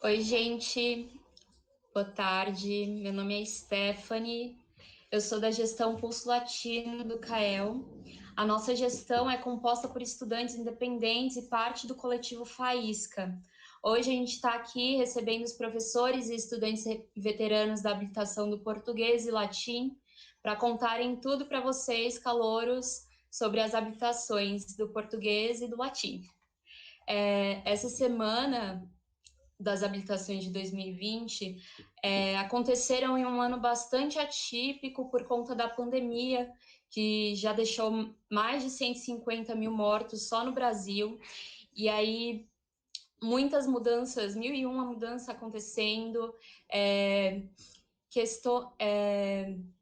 Oi, gente. Boa tarde. Meu nome é Stephanie. Eu sou da gestão Pulso Latino do CAEL. A nossa gestão é composta por estudantes independentes e parte do coletivo Faísca. Hoje a gente está aqui recebendo os professores e estudantes veteranos da habilitação do português e latim para contarem tudo para vocês, calouros, sobre as habilitações do português e do latim. Essa semana das habilitações de 2020 aconteceram em um ano bastante atípico por conta da pandemia, que já deixou mais de 150 mil mortos só no Brasil. E aí, muitas mudanças, mil e uma mudanças acontecendo,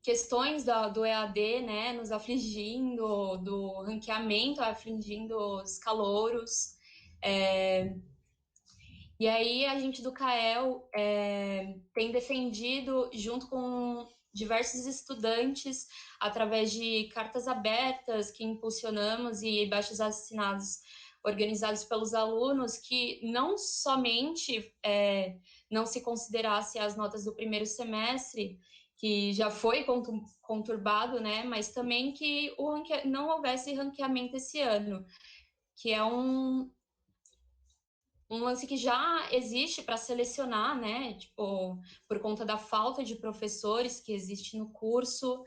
questões do EAD, né, nos afligindo, do ranqueamento afligindo os calouros. E aí a gente do CAEL tem defendido, junto com diversos estudantes, através de cartas abertas que impulsionamos e baixos assinados organizados pelos alunos, que não somente não se considerasse as notas do primeiro semestre, que já foi conturbado, né, mas também que não houvesse ranqueamento esse ano, que é um lance que já existe para selecionar, né? Tipo, por conta da falta de professores que existe no curso.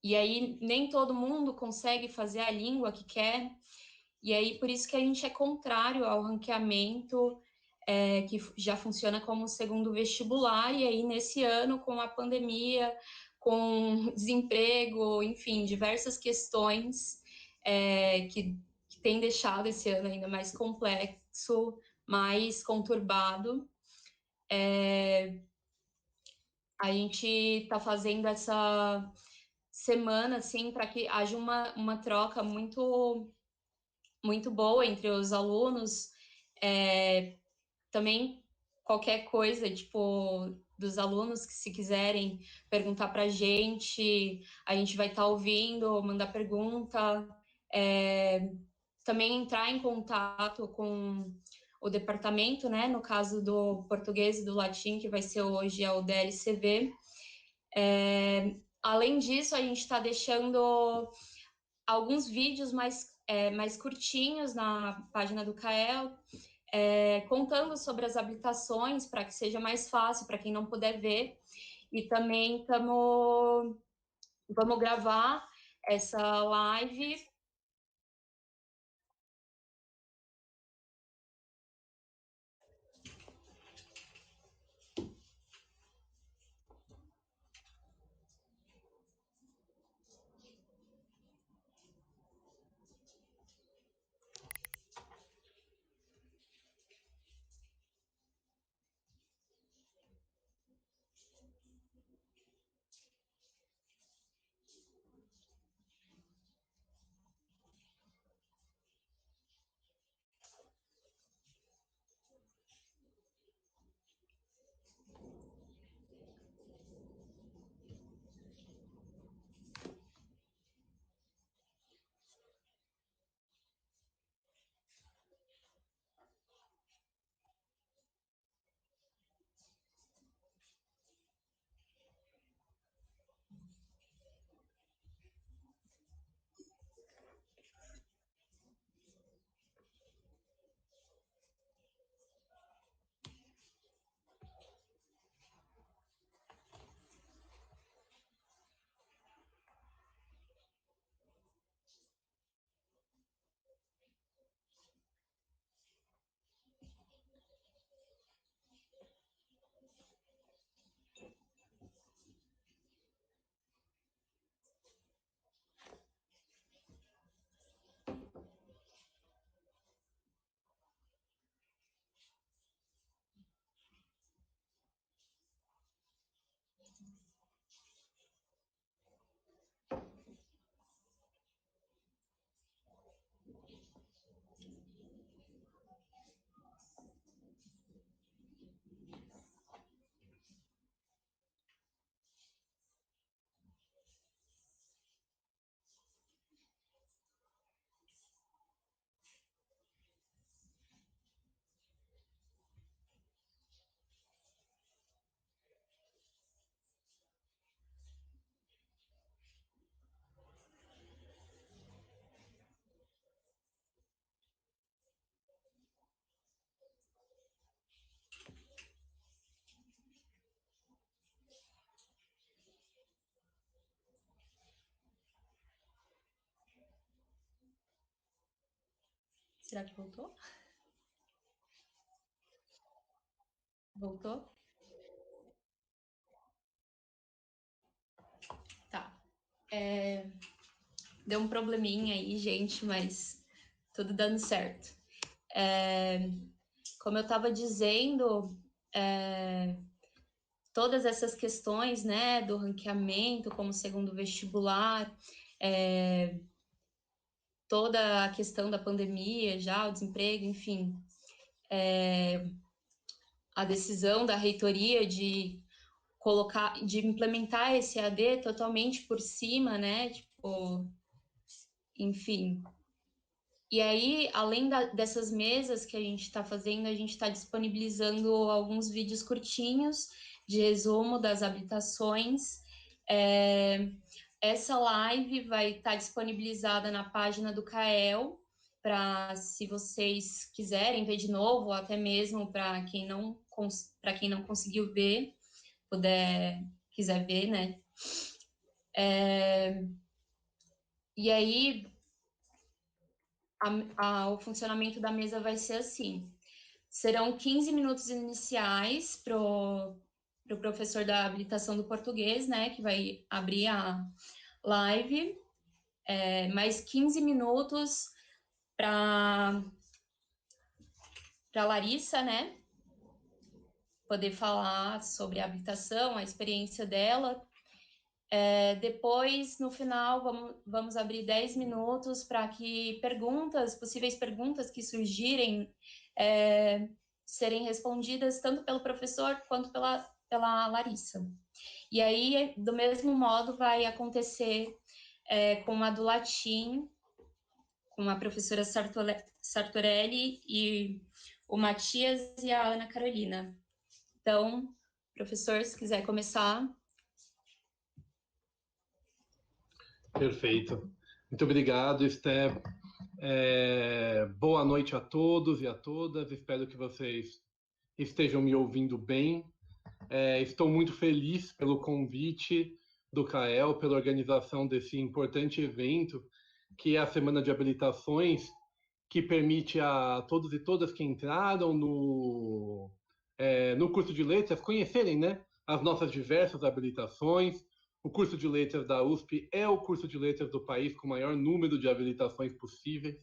E aí nem todo mundo consegue fazer a língua que quer. E aí por isso que a gente é contrário ao ranqueamento, que já funciona como segundo vestibular. E aí nesse ano, com a pandemia, com desemprego, enfim, diversas questões que tem deixado esse ano ainda mais complexo, mais conturbado. A gente está fazendo essa semana assim para que haja uma troca muito boa entre os alunos. Também qualquer coisa, tipo, dos alunos que se quiserem perguntar para a gente vai estar ouvindo, mandar pergunta. Também entrar em contato com o departamento, né? No caso do português e do latim, que vai ser hoje o DLCV. Além disso, a gente está deixando alguns vídeos mais curtinhos na página do CAEL, contando sobre as habilitações, para que seja mais fácil para quem não puder ver. E também vamos gravar essa live. Será que voltou? Voltou? Tá. Deu um probleminha aí, gente, mas tudo dando certo. Como eu estava dizendo, todas essas questões, né, do ranqueamento como segundo vestibular, toda a questão da pandemia, já o desemprego, enfim, a decisão da reitoria de colocar, de implementar esse AD totalmente por cima, né, tipo, enfim. E aí, além dessas mesas que a gente está fazendo, a gente está disponibilizando alguns vídeos curtinhos de resumo das habilitações. Essa live vai estar disponibilizada na página do CAEL, para se vocês quiserem ver de novo, ou até mesmo para quem não conseguiu ver, quiser ver, né? E aí, o funcionamento da mesa vai ser assim: serão 15 minutos iniciais para o professor da habilitação do português, né, que vai abrir a live, mais 15 minutos para Larissa, né, poder falar sobre a habilitação, a experiência dela. Depois, no final, vamos abrir 10 minutos para que possíveis perguntas que surgirem, serem respondidas tanto pelo professor quanto pela Larissa. E aí, do mesmo modo, vai acontecer com a do latim, com a professora Sartorelli e o Matias e a Ana Carolina. Então, professor, se quiser começar. Perfeito. Muito obrigado, Esther. Boa noite a todos e a todas. Espero que vocês estejam me ouvindo bem. Estou muito feliz pelo convite do CAEL, pela organização desse importante evento, que é a Semana de Habilitações, que permite a todos e todas que entraram no curso de letras conhecerem, né, as nossas diversas habilitações. O curso de letras da USP é o curso de letras do país com o maior número de habilitações possíveis,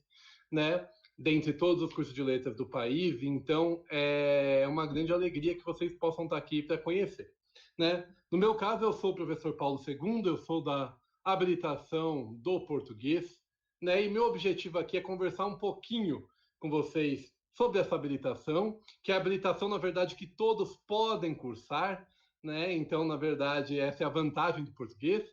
né, dentre todos os cursos de letras do país. Então, é uma grande alegria que vocês possam estar aqui para conhecer, né? No meu caso, eu sou o professor Paulo II, eu sou da habilitação do português, né? E meu objetivo aqui é conversar um pouquinho com vocês sobre essa habilitação, que é a habilitação, na verdade, que todos podem cursar, né? Então, na verdade, essa é a vantagem do português.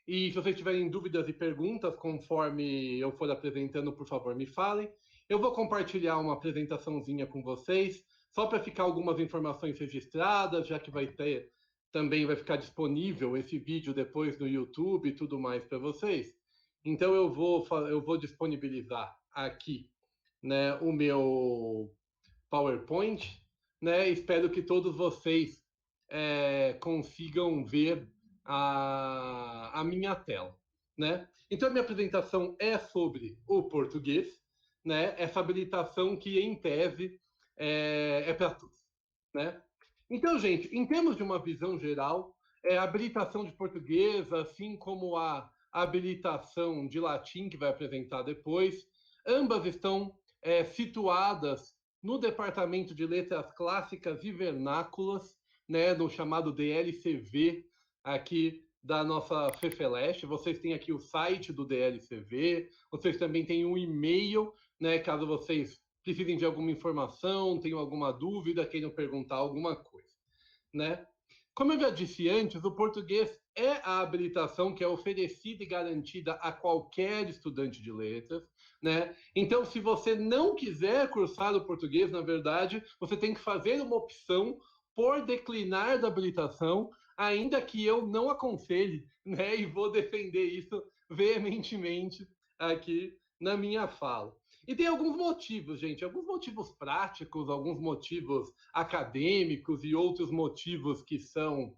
E se vocês tiverem dúvidas e perguntas, conforme eu for apresentando, por favor, me falem. Eu vou compartilhar uma apresentaçãozinha com vocês, só para ficar algumas informações registradas, já que também vai ficar disponível esse vídeo depois no YouTube e tudo mais para vocês. Então eu vou disponibilizar aqui, né, o meu PowerPoint, né? Espero que todos vocês consigam ver a minha tela, né? Então a minha apresentação é sobre o português, né? Essa habilitação que em tese é para todos, né? Então, gente, em termos de uma visão geral, a habilitação de português, assim como a habilitação de latim que vai apresentar depois, ambas estão situadas no Departamento de Letras Clássicas e Vernáculas, né, no chamado DLCV, aqui da nossa FEFELESH. Vocês têm aqui o site do DLCV, vocês também têm um e-mail, né, caso vocês precisem de alguma informação, tenham alguma dúvida, queiram perguntar alguma coisa, né? Como eu já disse antes, o português é a habilitação que é oferecida e garantida a qualquer estudante de letras, né? Então, se você não quiser cursar o português, na verdade, você tem que fazer uma opção por declinar da habilitação, ainda que eu não aconselhe, né? E vou defender isso veementemente aqui na minha fala. E tem alguns motivos, gente, alguns motivos práticos, alguns motivos acadêmicos e outros motivos que são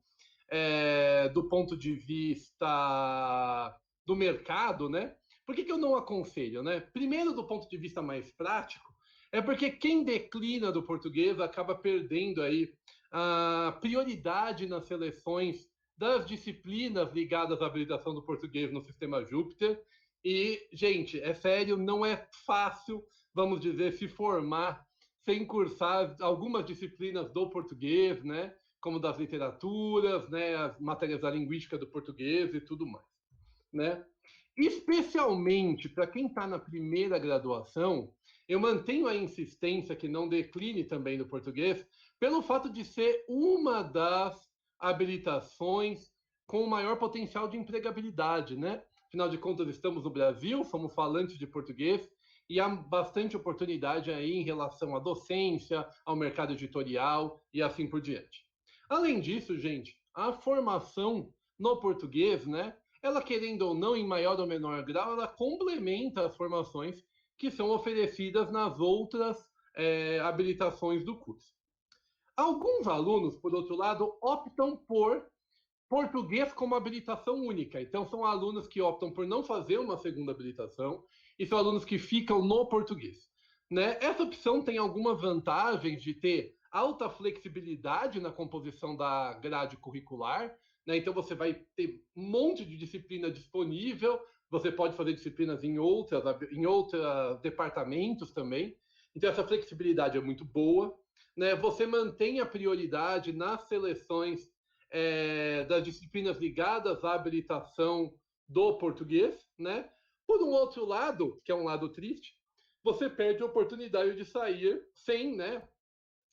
do ponto de vista do mercado, né? Por que eu não aconselho, né? Primeiro, do ponto de vista mais prático, é porque quem declina do português acaba perdendo aí a prioridade nas seleções das disciplinas ligadas à habilitação do português no sistema Júpiter. E, gente, é sério, não é fácil, vamos dizer, se formar sem cursar algumas disciplinas do português, né? Como das literaturas, né? As matérias da linguística do português e tudo mais, né? Especialmente para quem está na primeira graduação, eu mantenho a insistência que não decline também no português, pelo fato de ser uma das habilitações com maior potencial de empregabilidade, né? Afinal de contas, estamos no Brasil, somos falantes de português, e há bastante oportunidade aí em relação à docência, ao mercado editorial e assim por diante. Além disso, gente, a formação no português, né? Ela, querendo ou não, em maior ou menor grau, ela complementa as formações que são oferecidas nas outras habilitações do curso. Alguns alunos, por outro lado, optam por português como habilitação única. Então, são alunos que optam por não fazer uma segunda habilitação e são alunos que ficam no português, né? Essa opção tem algumas vantagens de ter alta flexibilidade na composição da grade curricular, né? Então, você vai ter um monte de disciplina disponível, você pode fazer disciplinas em outros departamentos também. Então, essa flexibilidade é muito boa, né? Você mantém a prioridade nas seleções das disciplinas ligadas à habilitação do português, né? Por um outro lado, que é um lado triste, você perde a oportunidade de sair sem, né?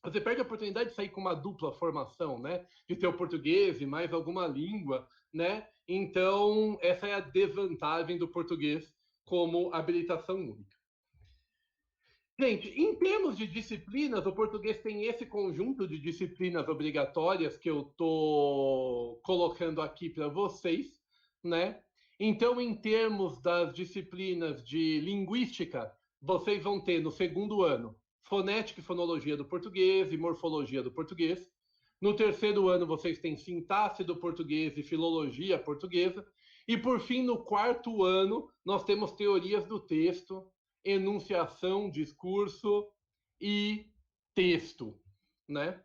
Você perde a oportunidade de sair com uma dupla formação, né? De ter o português e mais alguma língua, né? Então, essa é a desvantagem do português como habilitação única. Gente, em termos de disciplinas, o português tem esse conjunto de disciplinas obrigatórias que eu estou colocando aqui para vocês, né? Então, em termos das disciplinas de linguística, vocês vão ter no segundo ano fonética e fonologia do português e morfologia do português. No terceiro ano, vocês têm sintaxe do português e filologia portuguesa. E, por fim, no quarto ano, nós temos teorias do texto, enunciação, discurso e texto, né?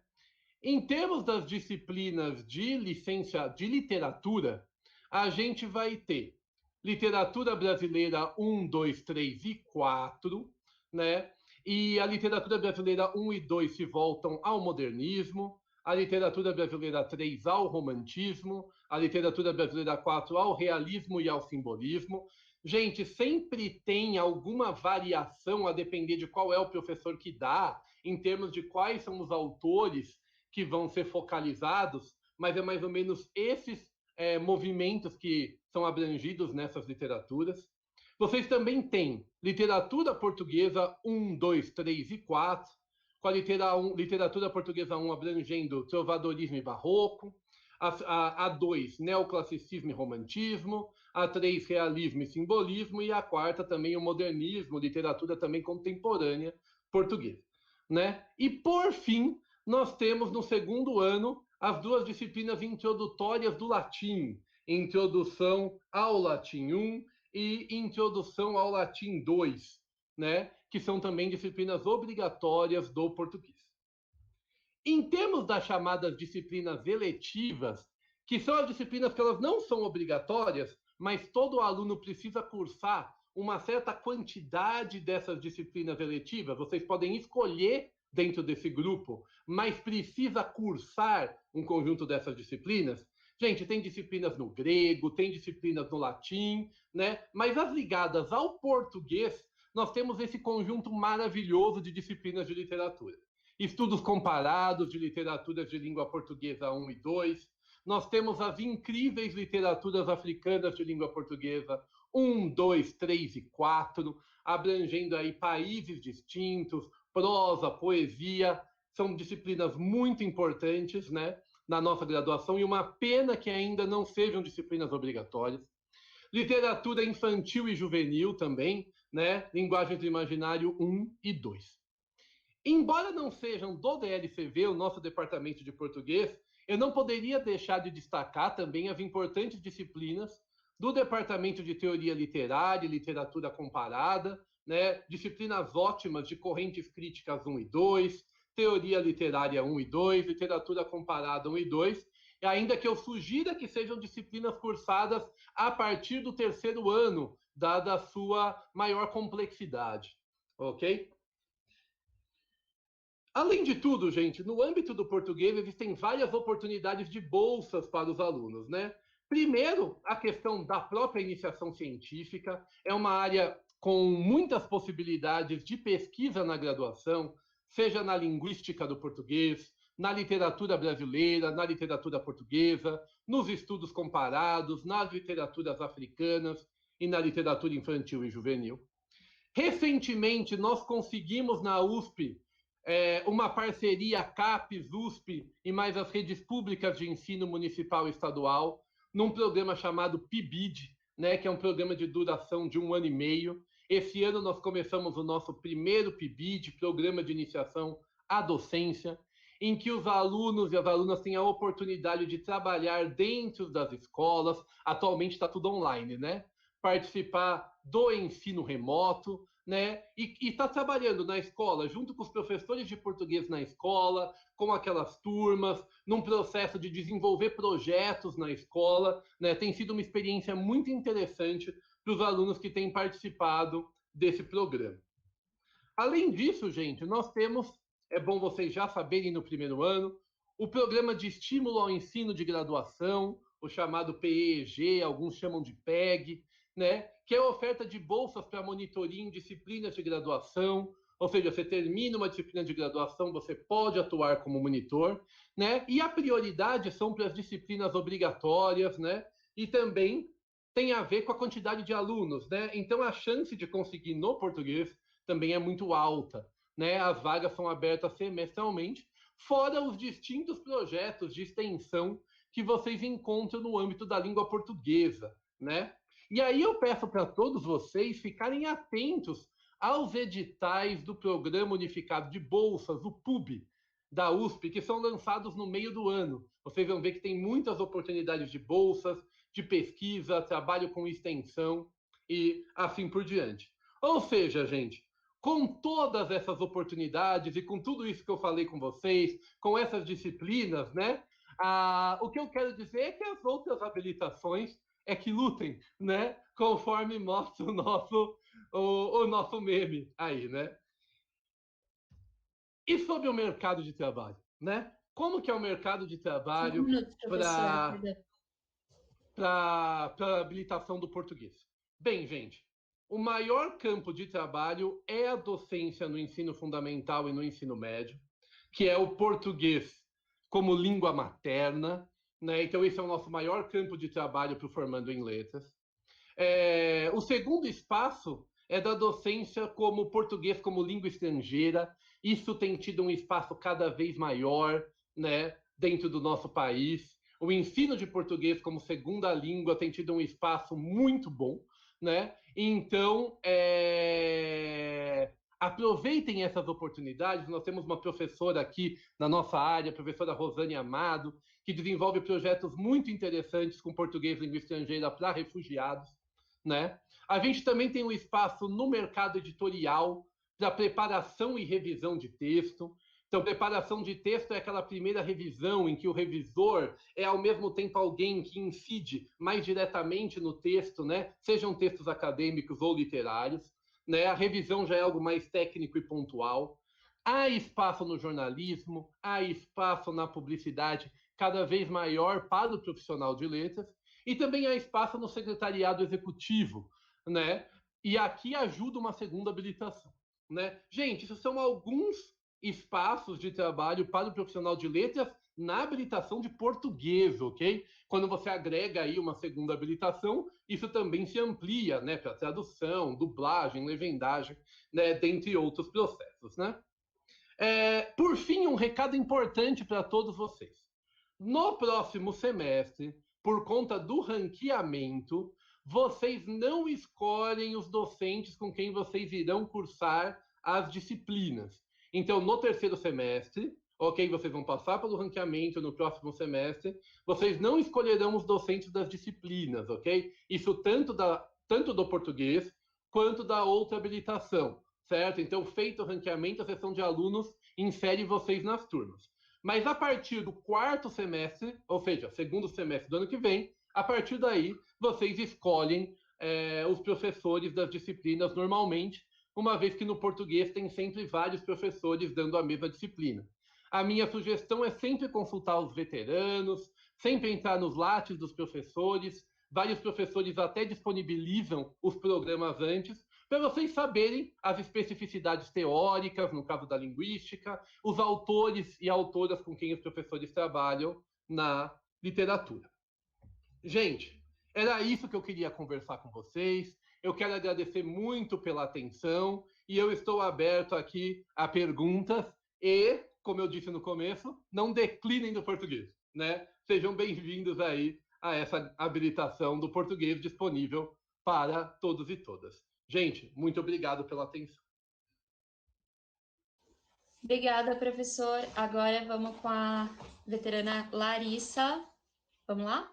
Em termos das disciplinas de literatura, a gente vai ter literatura brasileira 1, 2, 3 e 4, né? E a literatura brasileira 1 e 2 se voltam ao modernismo, a literatura brasileira 3 ao romantismo, a literatura brasileira 4 ao realismo e ao simbolismo. Gente, sempre tem alguma variação a depender de qual é o professor que dá, em termos de quais são os autores que vão ser focalizados, mas é mais ou menos esses movimentos que são abrangidos nessas literaturas. Vocês também têm literatura portuguesa 1, 2, 3 e 4, com a literatura portuguesa 1 abrangendo trovadorismo e barroco, a 2, neoclassicismo e romantismo, a 3, realismo e simbolismo, e a quarta também o modernismo, literatura também contemporânea portuguesa, né? E, por fim, nós temos no segundo ano as duas disciplinas introdutórias do latim, Introdução ao Latim 1 e Introdução ao Latim 2, né? Que são também disciplinas obrigatórias do português. Em termos das chamadas disciplinas eletivas, que são as disciplinas que elas não são obrigatórias, mas todo aluno precisa cursar uma certa quantidade dessas disciplinas eletivas, vocês podem escolher dentro desse grupo, mas precisa cursar um conjunto dessas disciplinas. Gente, tem disciplinas no grego, tem disciplinas no latim, né? Mas as ligadas ao português, nós temos esse conjunto maravilhoso de disciplinas de literatura. Estudos comparados de literaturas de língua portuguesa 1 e 2. Nós temos as incríveis literaturas africanas de língua portuguesa 1, 2, 3 e 4, abrangendo aí países distintos, prosa, poesia. São disciplinas muito importantes, né, na nossa graduação, e uma pena que ainda não sejam disciplinas obrigatórias. Literatura infantil e juvenil também, né, linguagens do imaginário 1 e 2. Embora não sejam do DLCV, o nosso departamento de português, eu não poderia deixar de destacar também as importantes disciplinas do Departamento de Teoria Literária e Literatura Comparada, né? Disciplinas ótimas de correntes críticas 1 e 2, Teoria Literária 1 e 2, Literatura Comparada 1 e 2, e ainda que eu sugira que sejam disciplinas cursadas a partir do terceiro ano, dada a sua maior complexidade, ok? Além de tudo, gente, no âmbito do português existem várias oportunidades de bolsas para os alunos, né? Primeiro, a questão da própria iniciação científica é uma área com muitas possibilidades de pesquisa na graduação, seja na linguística do português, na literatura brasileira, na literatura portuguesa, nos estudos comparados, nas literaturas africanas e na literatura infantil e juvenil. Recentemente, nós conseguimos na USP uma parceria CAPES-USP e mais as redes públicas de ensino municipal e estadual, num programa chamado PIBID, né, que é um programa de duração de 1 ano e meio. Esse ano nós começamos o nosso primeiro PIBID, Programa de Iniciação à Docência, em que os alunos e as alunas têm a oportunidade de trabalhar dentro das escolas. Atualmente está tudo online, né? Participar do ensino remoto, né? E está trabalhando na escola, junto com os professores de português na escola, com aquelas turmas, num processo de desenvolver projetos na escola, né? Tem sido uma experiência muito interessante para os alunos que têm participado desse programa. Além disso, gente, nós temos, é bom vocês já saberem no primeiro ano, o programa de estímulo ao ensino de graduação, o chamado PEG, alguns chamam de PEG, né? Que é a oferta de bolsas para monitoria em disciplinas de graduação, ou seja, você termina uma disciplina de graduação, você pode atuar como monitor, né? E a prioridade são para as disciplinas obrigatórias, né? E também tem a ver com a quantidade de alunos, né? Então a chance de conseguir no português também é muito alta, né? As vagas são abertas semestralmente, fora os distintos projetos de extensão que vocês encontram no âmbito da língua portuguesa, né? E aí eu peço para todos vocês ficarem atentos aos editais do Programa Unificado de Bolsas, o PUB, da USP, que são lançados no meio do ano. Vocês vão ver que tem muitas oportunidades de bolsas, de pesquisa, trabalho com extensão e assim por diante. Ou seja, gente, com todas essas oportunidades e com tudo isso que eu falei com vocês, com essas disciplinas, né? O que eu quero dizer é que as outras habilitações é que lutem, né? Conforme mostra o nosso meme aí, né? E sobre o mercado de trabalho, né? Como que é o mercado de trabalho para a habilitação do português? Bem, gente, o maior campo de trabalho é a docência no ensino fundamental e no ensino médio, que é o português como língua materna, né? Então, esse é o nosso maior campo de trabalho para o formando em letras. O segundo espaço é da docência como português como língua estrangeira. Isso tem tido um espaço cada vez maior, né, dentro do nosso país. O ensino de português como segunda língua tem tido um espaço muito bom, né? Então, aproveitem essas oportunidades. Nós temos uma professora aqui na nossa área, a professora Rosane Amado, que desenvolve projetos muito interessantes com português língua estrangeira para refugiados, né? A gente também tem um espaço no mercado editorial para preparação e revisão de texto. Então, preparação de texto é aquela primeira revisão em que o revisor é, ao mesmo tempo, alguém que incide mais diretamente no texto, né? Sejam textos acadêmicos ou literários, né? A revisão já é algo mais técnico e pontual. Há espaço no jornalismo, há espaço na publicidade cada vez maior para o profissional de letras, e também há espaço no secretariado executivo, né? E aqui ajuda uma segunda habilitação, né? Gente, isso são alguns espaços de trabalho para o profissional de letras na habilitação de português, ok? Quando você agrega aí uma segunda habilitação, isso também se amplia, né, para tradução, dublagem, legendagem, né, dentre outros processos, né? Por fim, um recado importante para todos vocês. No próximo semestre, por conta do ranqueamento, vocês não escolhem os docentes com quem vocês irão cursar as disciplinas. Então, no terceiro semestre, ok? Vocês vão passar pelo ranqueamento no próximo semestre, vocês não escolherão os docentes das disciplinas, ok? Isso tanto do português quanto da outra habilitação, certo? Então, feito o ranqueamento, a seção de alunos insere vocês nas turmas. Mas a partir do quarto semestre, ou seja, segundo semestre do ano que vem, a partir daí, vocês escolhem os professores das disciplinas normalmente, uma vez que no português tem sempre vários professores dando a mesma disciplina. A minha sugestão é sempre consultar os veteranos, sempre entrar nos lattes dos professores. Vários professores até disponibilizam os programas antes, para vocês saberem as especificidades teóricas, no caso da linguística, os autores e autoras com quem os professores trabalham na literatura. Gente, era isso que eu queria conversar com vocês. Eu quero agradecer muito pela atenção e eu estou aberto aqui a perguntas e, como eu disse no começo, não declinem do português, né? Sejam bem-vindos aí a essa habilitação do português disponível para todos e todas. Gente, muito obrigado pela atenção. Obrigada, professor. Agora vamos com a veterana Larissa. Vamos lá?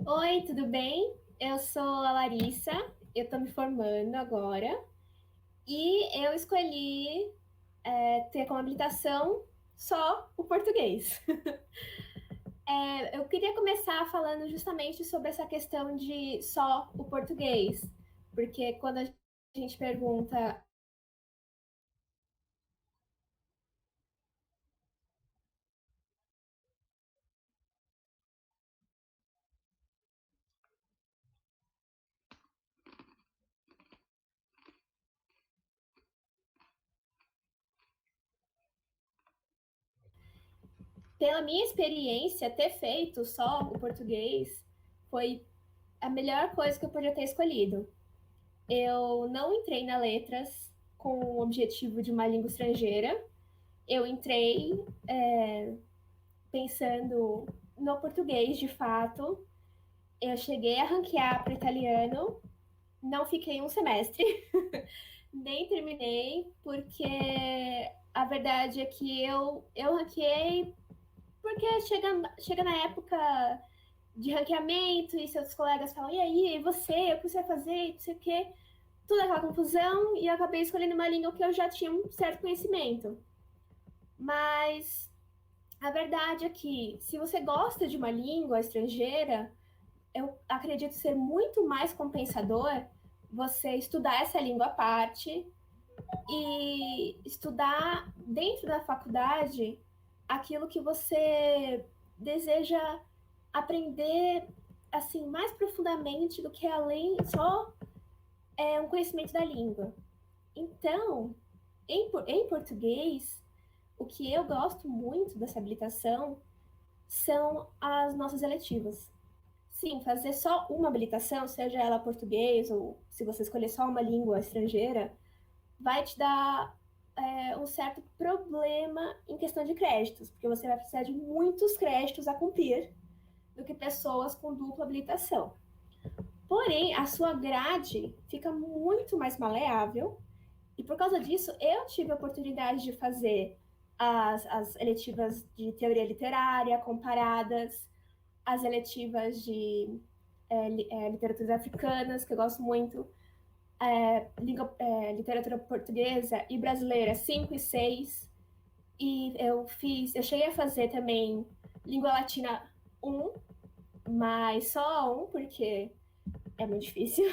Oi, tudo bem? Eu sou a Larissa, eu estou me formando agora e eu escolhi ter como habilitação só o português. Eu queria começar falando justamente sobre essa questão de só o português, porque quando a gente pergunta pela minha experiência, ter feito só o português foi a melhor coisa que eu podia ter escolhido. Eu não entrei na letras com o objetivo de uma língua estrangeira. Eu entrei pensando no português, de fato. Eu cheguei a ranquear para italiano, não fiquei um semestre, nem terminei, porque a verdade é que eu ranqueei porque chega na época de ranqueamento e seus colegas falam, e aí, e você, o que você vai fazer, não sei o quê. Toda aquela confusão e eu acabei escolhendo uma língua que eu já tinha um certo conhecimento. Mas a verdade é que, se você gosta de uma língua estrangeira, eu acredito ser muito mais compensador você estudar essa língua à parte e estudar dentro da faculdade aquilo que você deseja aprender assim mais profundamente do que além só um conhecimento da língua. Então, em português, o que eu gosto muito dessa habilitação são as nossas eletivas. Sim, fazer só uma habilitação, seja ela português ou se você escolher só uma língua estrangeira, vai te dar um certo problema em questão de créditos, porque você vai precisar de muitos créditos a cumprir do que pessoas com dupla habilitação. Porém, a sua grade fica muito mais maleável e por causa disso eu tive a oportunidade de fazer as eletivas de teoria literária comparadas, as eletivas de literaturas africanas, que eu gosto muito, literatura portuguesa e brasileira 5 e 6. E eu cheguei a fazer também língua latina 1, mas só 1, porque é muito difícil.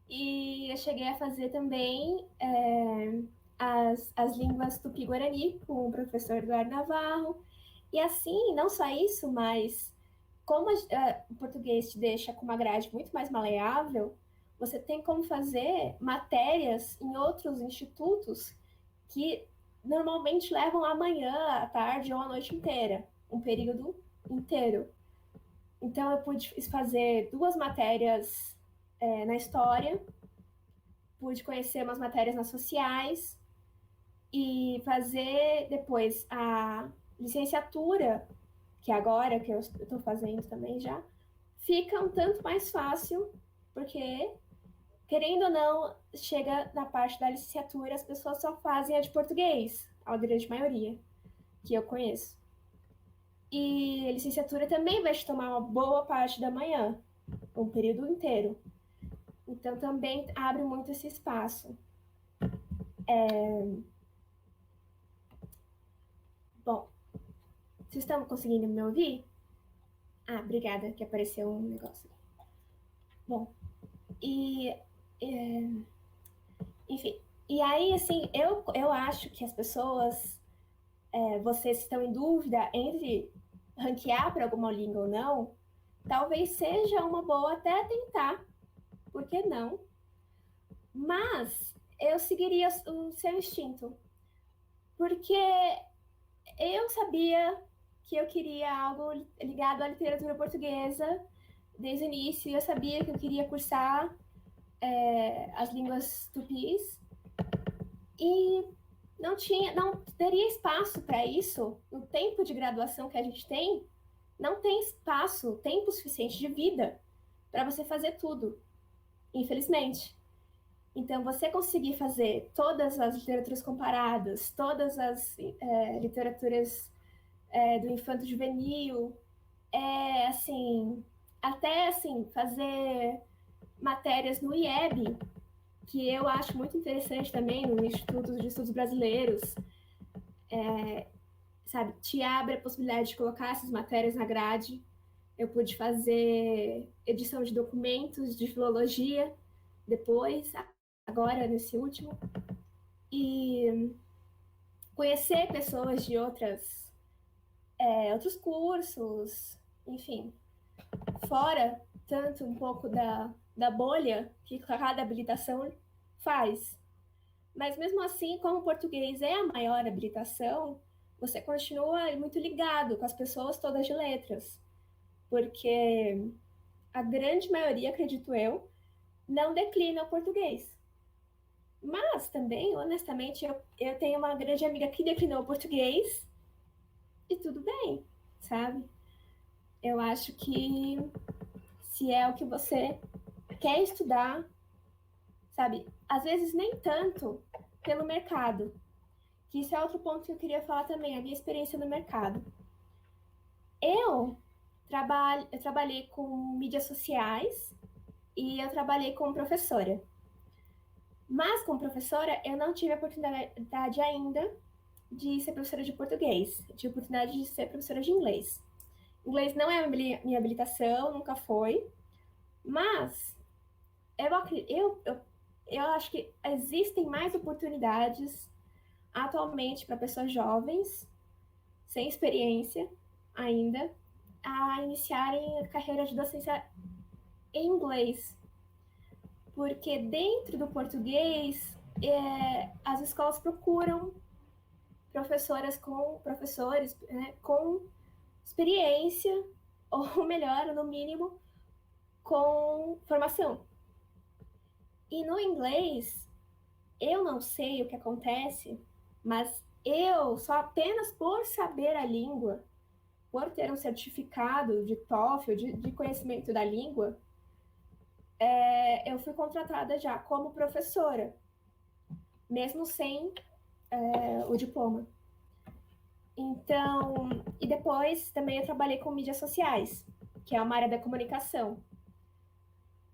E eu cheguei a fazer também as línguas tupi-guarani com o professor Eduardo Navarro. E assim, não só isso, mas como o português te deixa com uma grade muito mais maleável, você tem como fazer matérias em outros institutos que normalmente levam a manhã, à tarde ou a noite inteira, um período inteiro. Então, eu pude fazer 2 matérias na história, pude conhecer umas matérias nas sociais e fazer depois a licenciatura, que agora que eu estou fazendo também já, fica um tanto mais fácil, porque, querendo ou não, chega na parte da licenciatura, as pessoas só fazem a de português. a grande maioria que eu conheço. E a licenciatura também vai te tomar uma boa parte da manhã, um período inteiro. Então também abre muito esse espaço. Bom, vocês estão conseguindo me ouvir? Ah, obrigada, que apareceu um negócio. Bom, enfim. E aí, assim, eu acho que as pessoas, vocês estão em dúvida entre ranquear para alguma língua ou não, talvez seja uma boa até tentar, por que não? Mas eu seguiria o seu instinto, porque eu sabia que eu queria algo ligado à literatura portuguesa desde o início. Eu sabia que eu queria cursar as línguas tupis e não teria espaço para isso. No tempo de graduação que a gente tem, não tem espaço, tempo suficiente de vida para você fazer tudo, infelizmente. Então, você conseguir fazer todas as literaturas comparadas, todas as literaturas do infanto juvenil, assim, até assim, fazer matérias no IEB, que eu acho muito interessante também, no Instituto de Estudos Brasileiros, sabe, te abre a possibilidade de colocar essas matérias na grade. Eu pude fazer edição de documentos de filologia depois, agora nesse último, e conhecer pessoas de outros cursos, enfim, fora tanto um pouco da bolha que cada habilitação faz. Mas mesmo assim, como o português é a maior habilitação, você continua muito ligado com as pessoas todas de letras, porque a grande maioria, acredito eu, não declina o português. Mas também, honestamente, eu tenho uma grande amiga que declinou o português e tudo bem, sabe? Eu acho que se é o que você quer estudar, sabe? Às vezes nem tanto pelo mercado, que isso é outro ponto que eu queria falar também, a minha experiência no mercado. Eu trabalhei com mídias sociais e eu trabalhei como professora. Mas como professora, eu não tive a oportunidade ainda de ser professora de português. Eu tive a oportunidade de ser professora de inglês. Inglês não é a minha habilitação, nunca foi. Mas eu acho que existem mais oportunidades atualmente para pessoas jovens, sem experiência ainda, a iniciarem a carreira de docência em inglês. Porque dentro do português, as escolas procuram professores, né, com experiência, ou melhor, no mínimo, com formação. E no inglês, eu não sei o que acontece, mas eu, só apenas por saber a língua, por ter um certificado de TOEFL, de conhecimento da língua, eu fui contratada já como professora, mesmo sem o diploma. Então, e depois também eu trabalhei com mídias sociais, que é uma área da comunicação,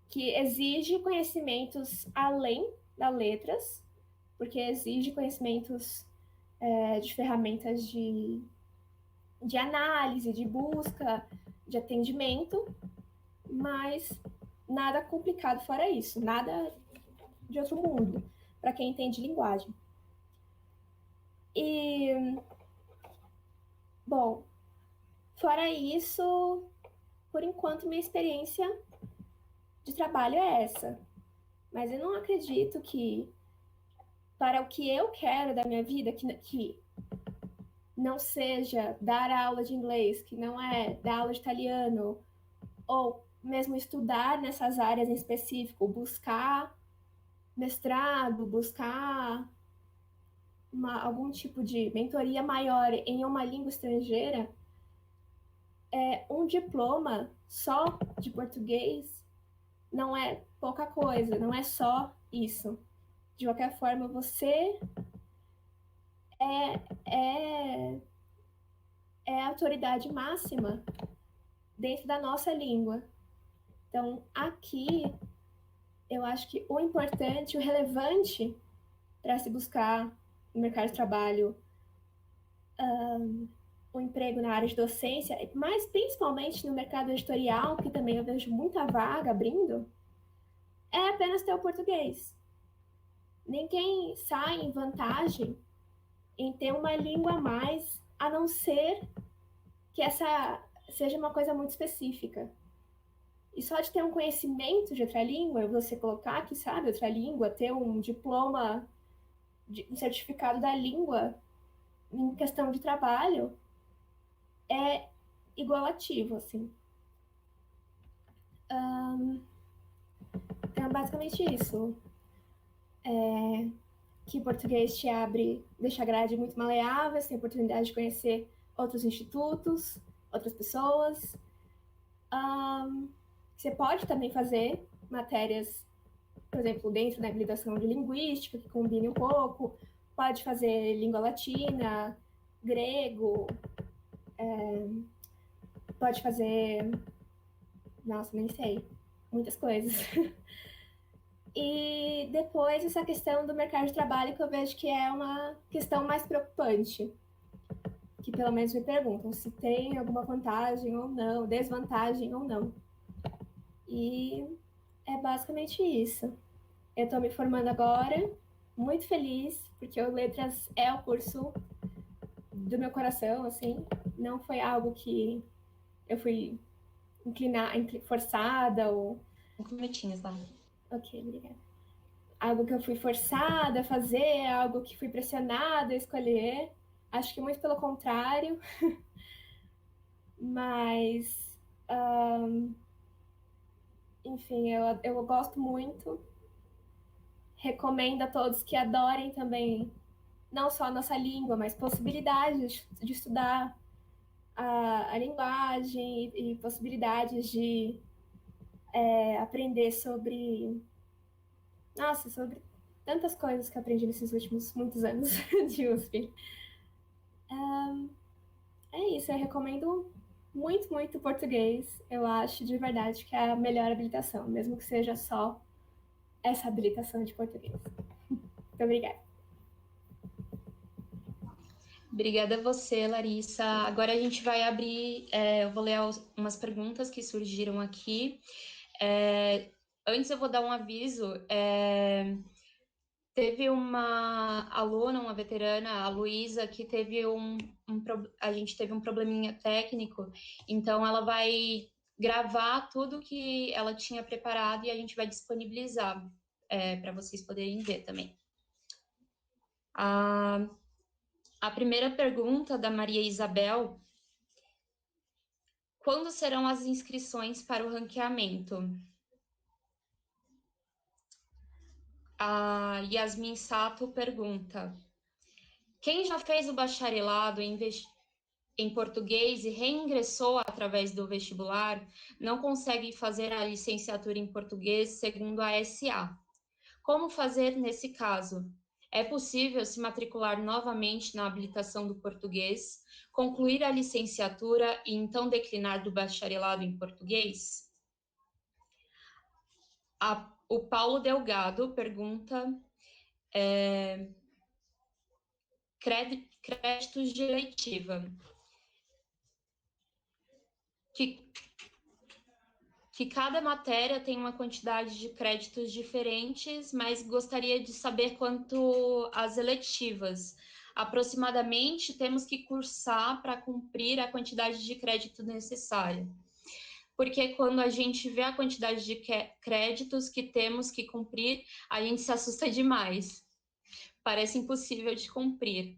que exige conhecimentos além das letras, porque exige conhecimentos de ferramentas de análise, de busca, de atendimento, mas nada complicado fora isso, nada de outro mundo, para quem entende linguagem. E, bom, fora isso, por enquanto minha experiência de trabalho é essa. Mas eu não acredito que, para o que eu quero da minha vida, que não seja dar aula de inglês, que não é dar aula de italiano, ou mesmo estudar nessas áreas em específico, buscar mestrado, buscar algum tipo de mentoria maior em uma língua estrangeira, um diploma só de português não é pouca coisa, não é só isso. De qualquer forma, você é, é a autoridade máxima dentro da nossa língua. Então, aqui, eu acho que o importante, o relevante para se buscar no mercado de trabalho um emprego na área de docência, mas principalmente no mercado editorial, que também eu vejo muita vaga abrindo, é apenas ter o português. Ninguém sai em vantagem em ter uma língua a mais, a não ser que essa seja uma coisa muito específica. E só de ter um conhecimento de outra língua, você colocar que sabe outra língua, ter um diploma, um certificado da língua em questão de trabalho, é igualativo, assim. Então, é basicamente isso. Que português te abre, deixa a grade muito maleável, você tem a oportunidade de conhecer outros institutos, outras pessoas. Você pode também fazer matérias, por exemplo, dentro da habilitação de linguística, que combine um pouco. Pode fazer língua latina, grego, pode fazer... Nossa, nem sei. Muitas coisas. E depois essa questão do mercado de trabalho, que eu vejo que é uma questão mais preocupante. Que pelo menos me perguntam se tem alguma vantagem ou não, desvantagem ou não. E é basicamente isso. Eu estou me formando agora, muito feliz, porque o Letras é o curso do meu coração, assim. Não foi algo que eu fui forçada ou... 5 minutinhos, tá? Ok, obrigada. Algo que eu fui forçada a fazer, algo que fui pressionada a escolher. Acho que muito pelo contrário. Mas, enfim, eu gosto muito. Recomendo a todos que adorem também, não só a nossa língua, mas possibilidades de estudar a linguagem e possibilidades de aprender sobre... Nossa, sobre tantas coisas que eu aprendi nesses últimos muitos anos de USP. É isso, eu recomendo muito, muito português. Eu acho de verdade que é a melhor habilitação, mesmo que seja só essa habilitação de português. Muito obrigada. Obrigada a você, Larissa. Agora a gente vai abrir, eu vou ler umas perguntas que surgiram aqui. Antes eu vou dar um aviso. Teve uma aluna, uma veterana, a Luísa, que teve a gente teve um probleminha técnico, então ela vai gravar tudo que ela tinha preparado e a gente vai disponibilizar para vocês poderem ver também. A primeira pergunta da Maria Isabel: quando serão as inscrições para o ranqueamento? A Yasmin Sato pergunta: quem já fez o bacharelado em português e reingressou através do vestibular não consegue fazer a licenciatura em português segundo a SA. Como fazer nesse caso? É possível se matricular novamente na habilitação do português, concluir a licenciatura e então declinar do bacharelado em português? O Paulo Delgado pergunta: créditos de eleitiva. Que cada matéria tem uma quantidade de créditos diferentes, mas gostaria de saber quanto às eletivas. Aproximadamente, temos que cursar para cumprir a quantidade de crédito necessária. Porque quando a gente vê a quantidade de créditos que temos que cumprir, a gente se assusta demais. Parece impossível de cumprir.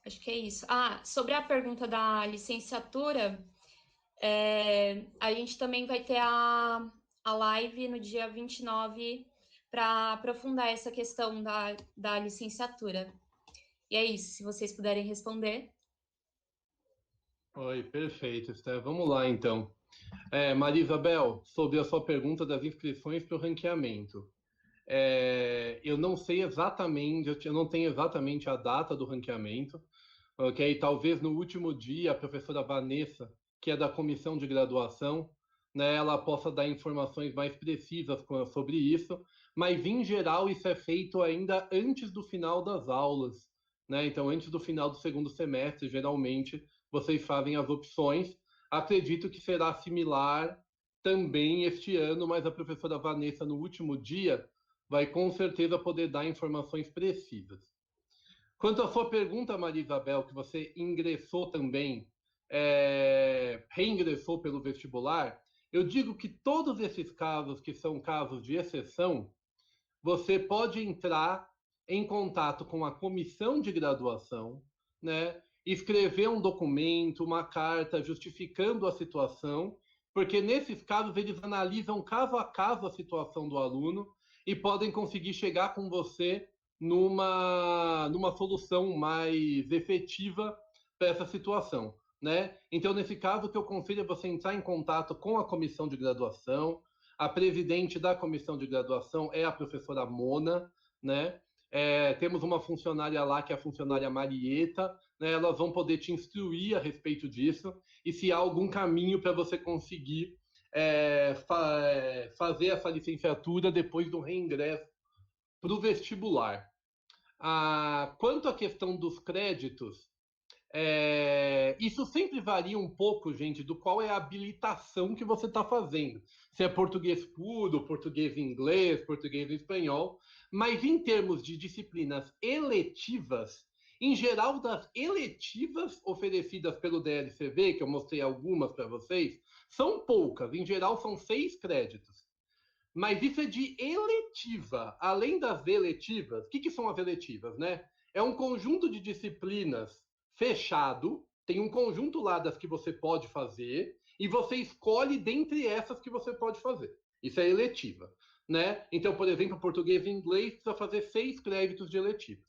Acho que é isso. Sobre a pergunta da licenciatura, a gente também vai ter a live no dia 29 para aprofundar essa questão da licenciatura. E é isso, se vocês puderem responder. Oi, perfeito, Esther. Vamos lá, então. Maria Isabel, sobre a sua pergunta das inscrições para o ranqueamento. Eu não sei exatamente, eu não tenho exatamente a data do ranqueamento, ok? Talvez no último dia a professora Vanessa, que é da comissão de graduação, né, ela possa dar informações mais precisas sobre isso, mas em geral isso é feito ainda antes do final das aulas, né? Então, antes do final do segundo semestre, geralmente vocês fazem as opções. Acredito que será similar também este ano, mas a professora Vanessa, no último dia, vai com certeza poder dar informações precisas. Quanto à sua pergunta, Maria Isabel, que você ingressou também, reingressou pelo vestibular, eu digo que todos esses casos que são casos de exceção, você pode entrar em contato com a comissão de graduação, né? Escrever um documento, uma carta justificando a situação, porque nesses casos eles analisam caso a caso a situação do aluno e podem conseguir chegar com você numa solução mais efetiva para essa situação, né? Então, nesse caso, o que eu aconselho é você entrar em contato com a comissão de graduação. A presidente da comissão de graduação é a professora Mona, né? Temos uma funcionária lá, que é a funcionária Marieta, né? Elas vão poder te instruir a respeito disso e se há algum caminho para você conseguir fazer essa licenciatura depois do reingresso para o vestibular. Quanto à questão dos créditos, isso sempre varia um pouco, gente, do qual é a habilitação que você está fazendo. Se é português puro, português inglês, português espanhol. Mas em termos de disciplinas eletivas, em geral, das eletivas oferecidas pelo DLCV, que eu mostrei algumas para vocês, são poucas. Em geral, são 6 créditos. Mas isso é de eletiva. Além das eletivas, o que são as eletivas, né? É um conjunto de disciplinas fechado, tem um conjunto lá das que você pode fazer, e você escolhe dentre essas que você pode fazer. Isso é eletiva, né? Então, por exemplo, português e inglês precisa fazer 6 créditos de eletivas.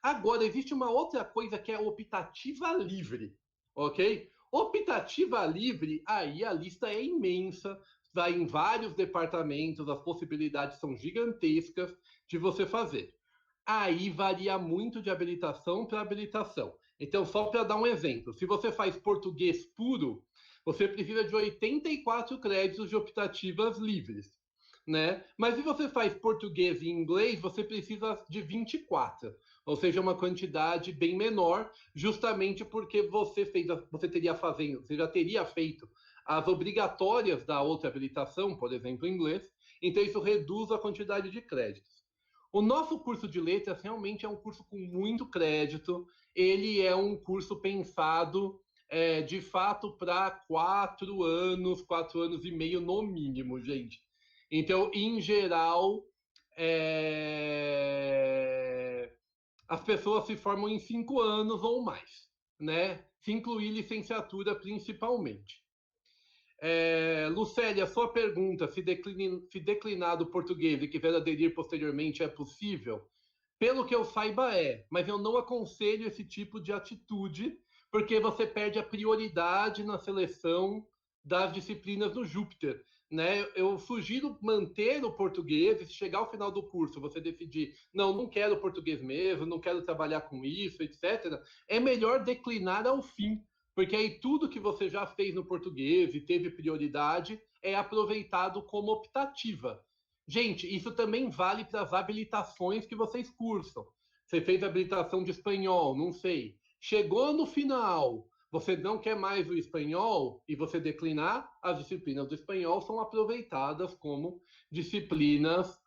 Agora, existe uma outra coisa que é optativa livre, ok? Optativa livre, aí a lista é imensa, vai em vários departamentos, as possibilidades são gigantescas de você fazer. Aí varia muito de habilitação para habilitação. Então, só para dar um exemplo, se você faz português puro, você precisa de 84 créditos de optativas livres, né? Mas se você faz português e inglês, você precisa de 24, ou seja, uma quantidade bem menor, justamente porque você já teria feito as obrigatórias da outra habilitação, por exemplo, inglês, então isso reduz a quantidade de créditos. O nosso curso de letras realmente é um curso com muito crédito, ele é um curso pensado, de fato, para 4 anos, 4 anos e meio no mínimo, gente. Então, em geral, as pessoas se formam em 5 anos ou mais, né? Se incluir licenciatura principalmente. Lucélia, sua pergunta, se declinar do português e quiser aderir posteriormente, é possível? Pelo que eu saiba, mas eu não aconselho esse tipo de atitude, porque você perde a prioridade na seleção das disciplinas do Júpiter, né? Eu sugiro manter o português, e se chegar ao final do curso você decidir, não quero português mesmo, não quero trabalhar com isso, etc., é melhor declinar ao fim, porque aí tudo que você já fez no português e teve prioridade é aproveitado como optativa. Gente, isso também vale para as habilitações que vocês cursam. Você fez habilitação de espanhol, não sei. Chegou no final, você não quer mais o espanhol e você declinar, as disciplinas do espanhol são aproveitadas como disciplinas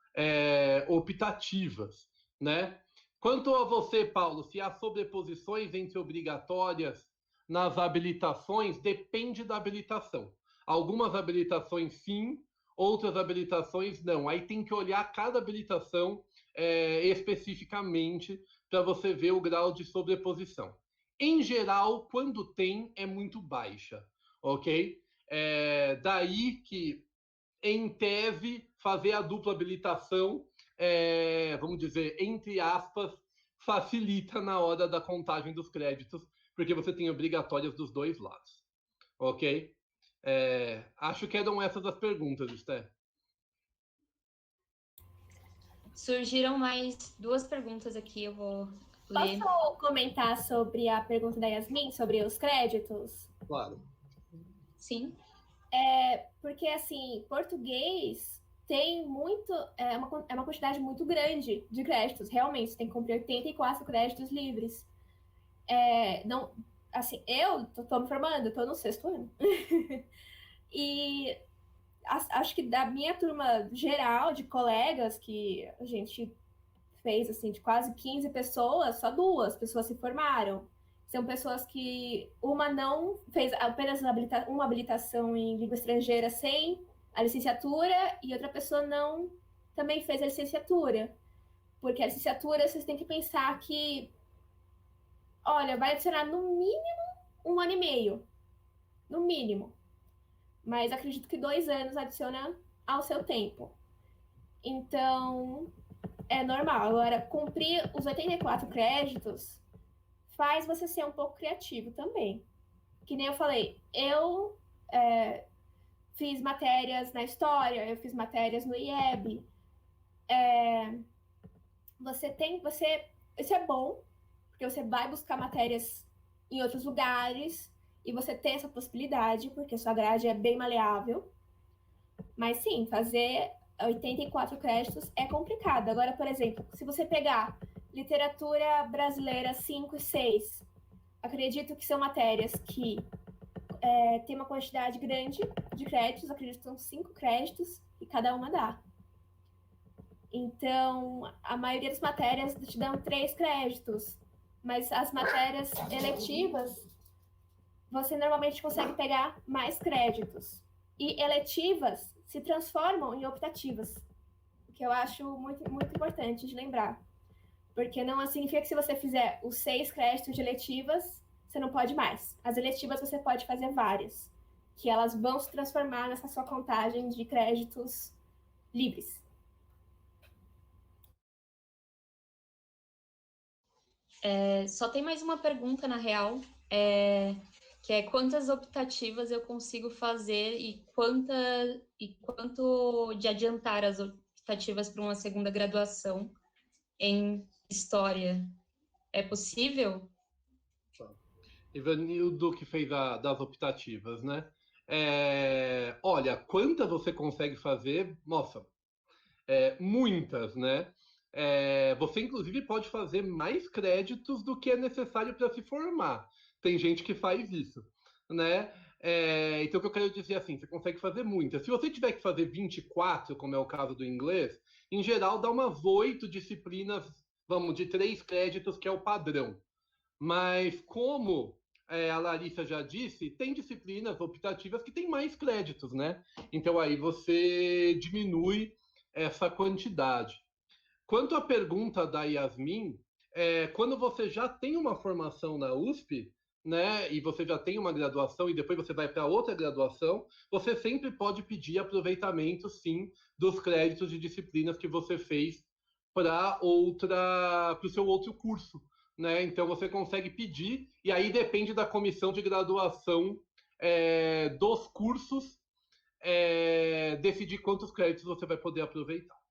optativas, né? Quanto a você, Paulo, se há sobreposições entre obrigatórias nas habilitações, depende da habilitação. Algumas habilitações sim, outras habilitações não. Aí tem que olhar cada habilitação especificamente para você ver o grau de sobreposição. Em geral, quando tem, é muito baixa, ok? Daí que, em tese, fazer a dupla habilitação, vamos dizer, entre aspas, facilita na hora da contagem dos créditos, porque você tem obrigatórias dos dois lados, ok? Acho que eram essas as perguntas, Esté. Surgiram mais 2 perguntas aqui, eu vou ler. Posso comentar sobre a pergunta da Yasmin, sobre os créditos? Claro. Sim. Porque, assim, português tem muito... É uma quantidade muito grande de créditos. Realmente, você tem que cumprir 84 créditos livres. Não, assim, eu tô me formando, tô no 6º ano. E acho que da minha turma geral, de colegas, que a gente fez, assim, de quase 15 pessoas, só 2 pessoas se formaram. São pessoas que uma não fez apenas uma habilitação em língua estrangeira sem a licenciatura e outra pessoa não também fez a licenciatura. Porque a licenciatura, vocês têm que pensar que, olha, vai adicionar no mínimo 1 ano e meio. No mínimo. Mas acredito que 2 anos adiciona ao seu tempo. Então, é normal. Agora, cumprir os 84 créditos faz você ser um pouco criativo também. Que nem eu falei, eu fiz matérias na história, eu fiz matérias no IEB. Isso é bom, porque você vai buscar matérias em outros lugares e você tem essa possibilidade, porque sua grade é bem maleável. Mas sim, fazer 84 créditos é complicado. Agora, por exemplo, se você pegar literatura brasileira 5 e 6, acredito que são matérias que tem uma quantidade grande de créditos, acredito que são 5 créditos e cada uma dá. Então, a maioria das matérias te dão 3 créditos, mas as matérias eletivas, você normalmente consegue pegar mais créditos. E eletivas se transformam em optativas, o que eu acho muito, muito importante de lembrar. Porque não significa que se você fizer os 6 créditos de eletivas, você não pode mais. As eletivas você pode fazer várias, que elas vão se transformar nessa sua contagem de créditos livres. Só tem mais uma pergunta, na real, que é quantas optativas eu consigo fazer e quanto de adiantar as optativas para uma segunda graduação em História. É possível? Ivanildo, que fez das optativas, né? Olha, quantas você consegue fazer? Nossa, muitas, né? Você, inclusive, pode fazer mais créditos do que é necessário para se formar. Tem gente que faz isso, né? Então, o que eu quero dizer assim, você consegue fazer muitas. Se você tiver que fazer 24, como é o caso do inglês, em geral dá umas 8 disciplinas, vamos, de 3 créditos, que é o padrão. Mas como a Larissa já disse, tem disciplinas optativas que têm mais créditos, né? Então aí você diminui essa quantidade. Quanto à pergunta da Yasmin, quando você já tem uma formação na USP, né, e você já tem uma graduação e depois você vai para outra graduação, você sempre pode pedir aproveitamento, sim, dos créditos de disciplinas que você fez para o seu outro curso, né? Então você consegue pedir e aí depende da comissão de graduação dos cursos decidir quantos créditos você vai poder aproveitar.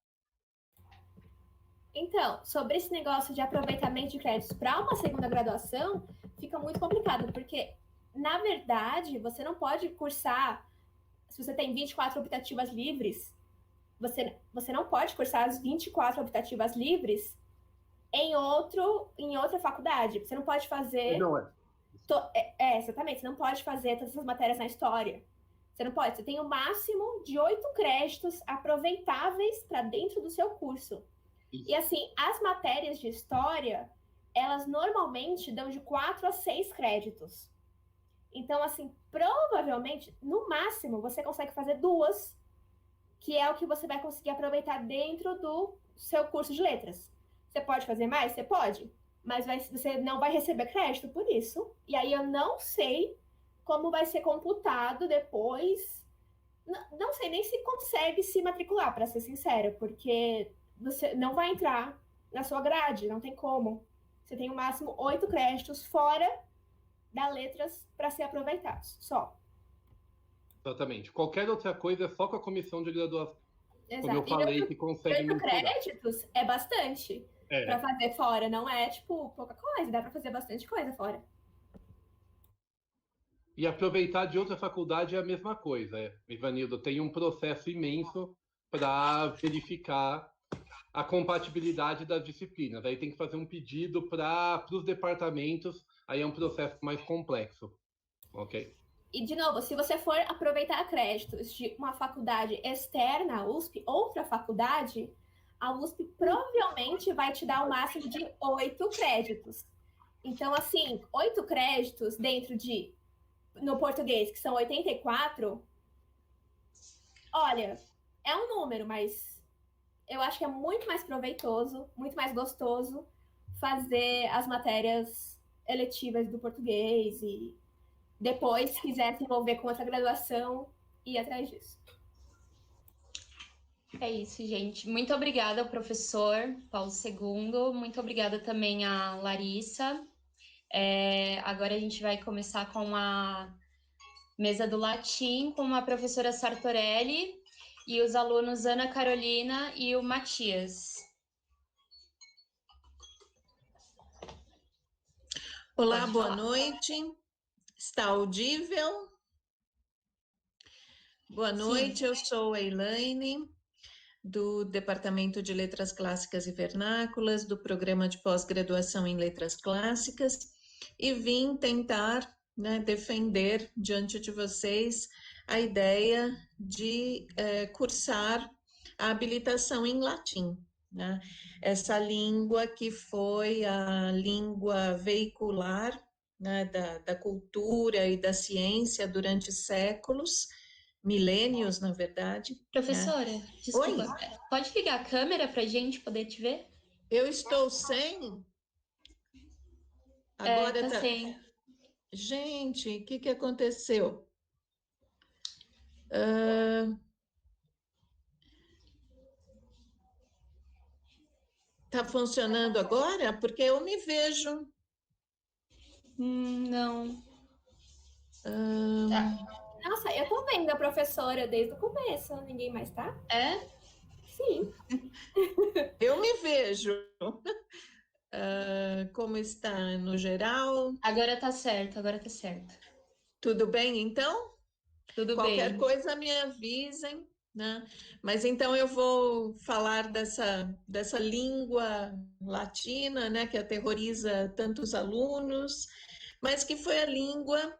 Então, sobre esse negócio de aproveitamento de créditos para uma segunda graduação, fica muito complicado, porque, na verdade, você não pode cursar, se você tem 24 optativas livres, você não pode cursar as 24 optativas livres em outra faculdade. Você não pode fazer... Não é. Exatamente, você não pode fazer todas as matérias na história. Você não pode, você tem o máximo de 8 créditos aproveitáveis para dentro do seu curso. E assim, as matérias de história, elas normalmente dão de 4 a 6 créditos. Então, assim, provavelmente, no máximo, você consegue fazer 2, que é o que você vai conseguir aproveitar dentro do seu curso de letras. Você pode fazer mais? Você pode. Mas você não vai receber crédito por isso. E aí eu não sei como vai ser computado depois. Não sei nem se consegue se matricular, para ser sincera, porque você não vai entrar na sua grade, não tem como. Você tem o máximo 8 créditos fora da letras para ser aproveitados, só. Exatamente. Qualquer outra coisa é só com a comissão de graduação. Como eu Exato. falei, que consegue 8 mensurar. créditos é bastante para É. fazer fora, não é tipo pouca coisa, dá para fazer bastante coisa fora. E aproveitar de outra faculdade é a mesma coisa. Ivanildo, tem um processo imenso para verificar a compatibilidade das disciplinas. Aí tem que fazer um pedido para os departamentos, aí é um processo mais complexo. Ok? E, de novo, se você for aproveitar créditos de uma faculdade externa à USP, outra faculdade, a USP provavelmente vai te dar o máximo de 8 créditos. Então, assim, 8 créditos dentro de, no português, que são 84, olha, é um número, mas eu acho que é muito mais proveitoso, muito mais gostoso fazer as matérias eletivas do português e depois, se quiser se envolver com outra graduação, ir atrás disso. É isso, gente. Muito obrigada ao professor Paulo II. Muito obrigada também à Larissa. Agora a gente vai começar com a mesa do latim, com a professora Sartorelli e os alunos Ana Carolina e o Matias. Olá, boa noite. Está audível? Boa noite, sim. Eu sou a Elaine, do Departamento de Letras Clássicas e Vernáculas, do Programa de Pós-Graduação em Letras Clássicas, e vim tentar, defender diante de vocês a ideia de cursar a habilitação em latim. Essa língua que foi a língua veicular da cultura e da ciência durante séculos, milênios, na verdade. Professora, desculpa, Oi? Pode ligar a câmera para a gente poder te ver? Eu estou sem? Agora tá sem. Gente, o que aconteceu? Tá funcionando agora? Porque eu me vejo. Não. Nossa, eu tô vendo a professora desde o começo, ninguém mais tá? É? Sim. Eu me vejo. Como está no geral? Agora tá certo. Tudo bem, então? Tudo Qualquer bem. coisa me avisem, né? Mas então eu vou falar dessa língua latina, né, que aterroriza tantos alunos, mas que foi a língua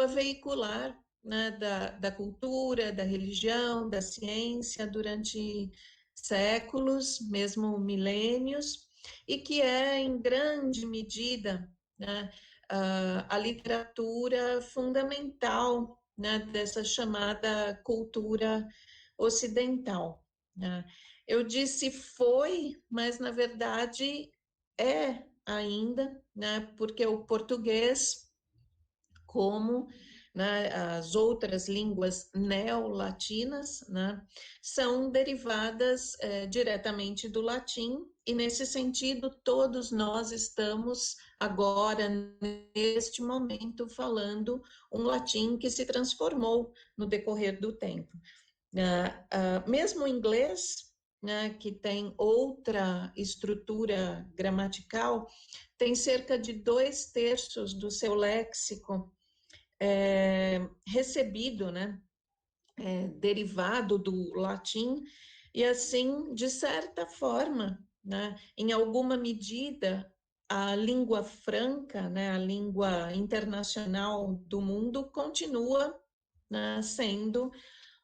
veicular, né, da cultura, da religião, da ciência durante séculos, mesmo milênios, e que é, em grande medida, né, a literatura fundamental, né, dessa chamada cultura ocidental. Né? Eu disse foi, mas na verdade é ainda, né, porque o português, como, né, as outras línguas neolatinas, né, são derivadas diretamente do latim, e nesse sentido todos nós estamos agora, neste momento, falando um latim que se transformou no decorrer do tempo. Mesmo o inglês, né, que tem outra estrutura gramatical, tem cerca de 2/3 do seu léxico recebido, né, derivado do latim, e assim, de certa forma, né, em alguma medida, a língua franca, né, a língua internacional do mundo continua, né, sendo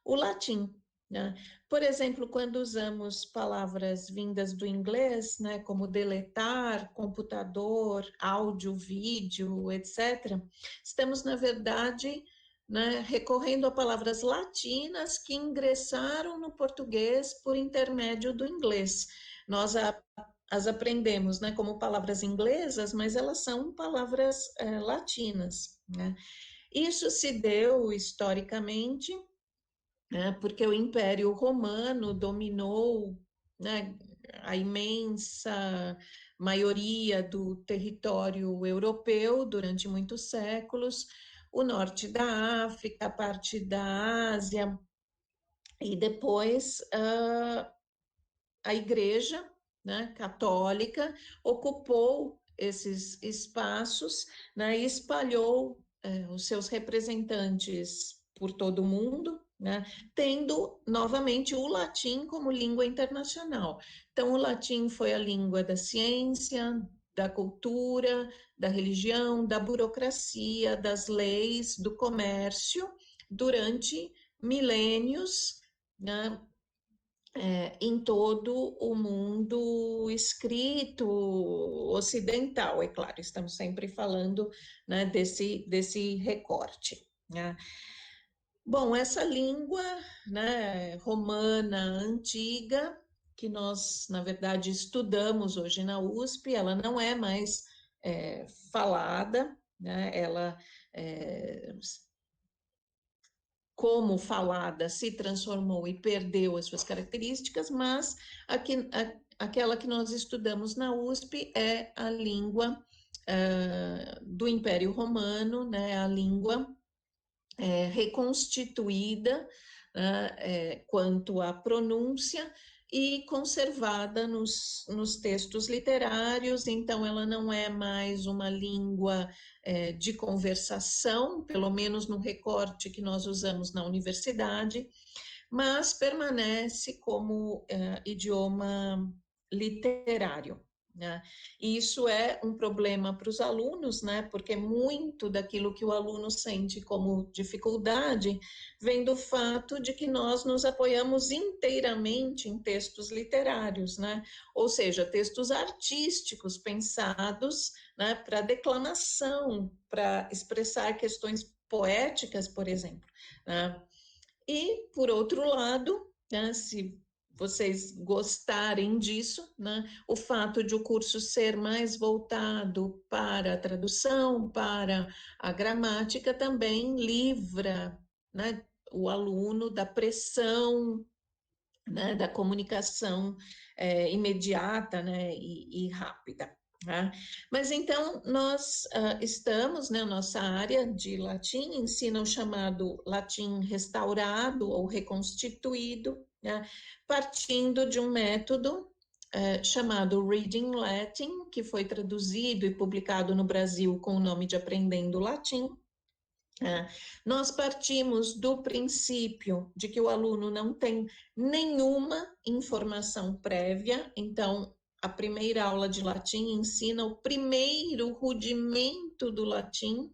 o latim. Né? Por exemplo, quando usamos palavras vindas do inglês, né, como deletar, computador, áudio, vídeo, etc., estamos, na verdade, né, recorrendo a palavras latinas que ingressaram no português por intermédio do inglês. Nós as aprendemos, né, como palavras inglesas, mas elas são palavras latinas. Né? Isso se deu historicamente, porque o Império Romano dominou, né, a imensa maioria do território europeu durante muitos séculos. o norte da África, parte da Ásia, e depois a Igreja, né, católica ocupou esses espaços, né, e espalhou os seus representantes por todo o mundo, né, tendo novamente o latim como língua internacional. Então, o latim foi a língua da ciência, da cultura, da religião, da burocracia, das leis, do comércio, durante milênios, né, em todo o mundo escrito ocidental, é claro, estamos sempre falando, né, desse recorte, né? Bom, essa língua, né, romana antiga, que nós, na verdade, estudamos hoje na USP, ela não é mais falada, né, ela como falada se transformou e perdeu as suas características, mas aquela que nós estudamos na USP é a língua do Império Romano, né, a língua reconstituída quanto à pronúncia e conservada nos textos literários, então ela não é mais uma língua de conversação, pelo menos no recorte que nós usamos na universidade, mas permanece como idioma literário, né? E isso é um problema para os alunos, né? Porque muito daquilo que o aluno sente como dificuldade vem do fato de que nós nos apoiamos inteiramente em textos literários, né? Ou seja, textos artísticos pensados, né, para declamação, para expressar questões poéticas, por exemplo, né? E, por outro lado, né, se vocês gostarem disso, né, o fato de o curso ser mais voltado para a tradução, para a gramática, também livra, né, o aluno da pressão, né, da comunicação imediata, né, e rápida. Tá? Mas então nós estamos, né, nossa área de latim ensina o chamado latim restaurado ou reconstituído, né, partindo de um método chamado Reading Latin, que foi traduzido e publicado no Brasil com o nome de Aprendendo Latim. Nós partimos do princípio de que o aluno não tem nenhuma informação prévia, então a primeira aula de latim ensina o primeiro rudimento do latim,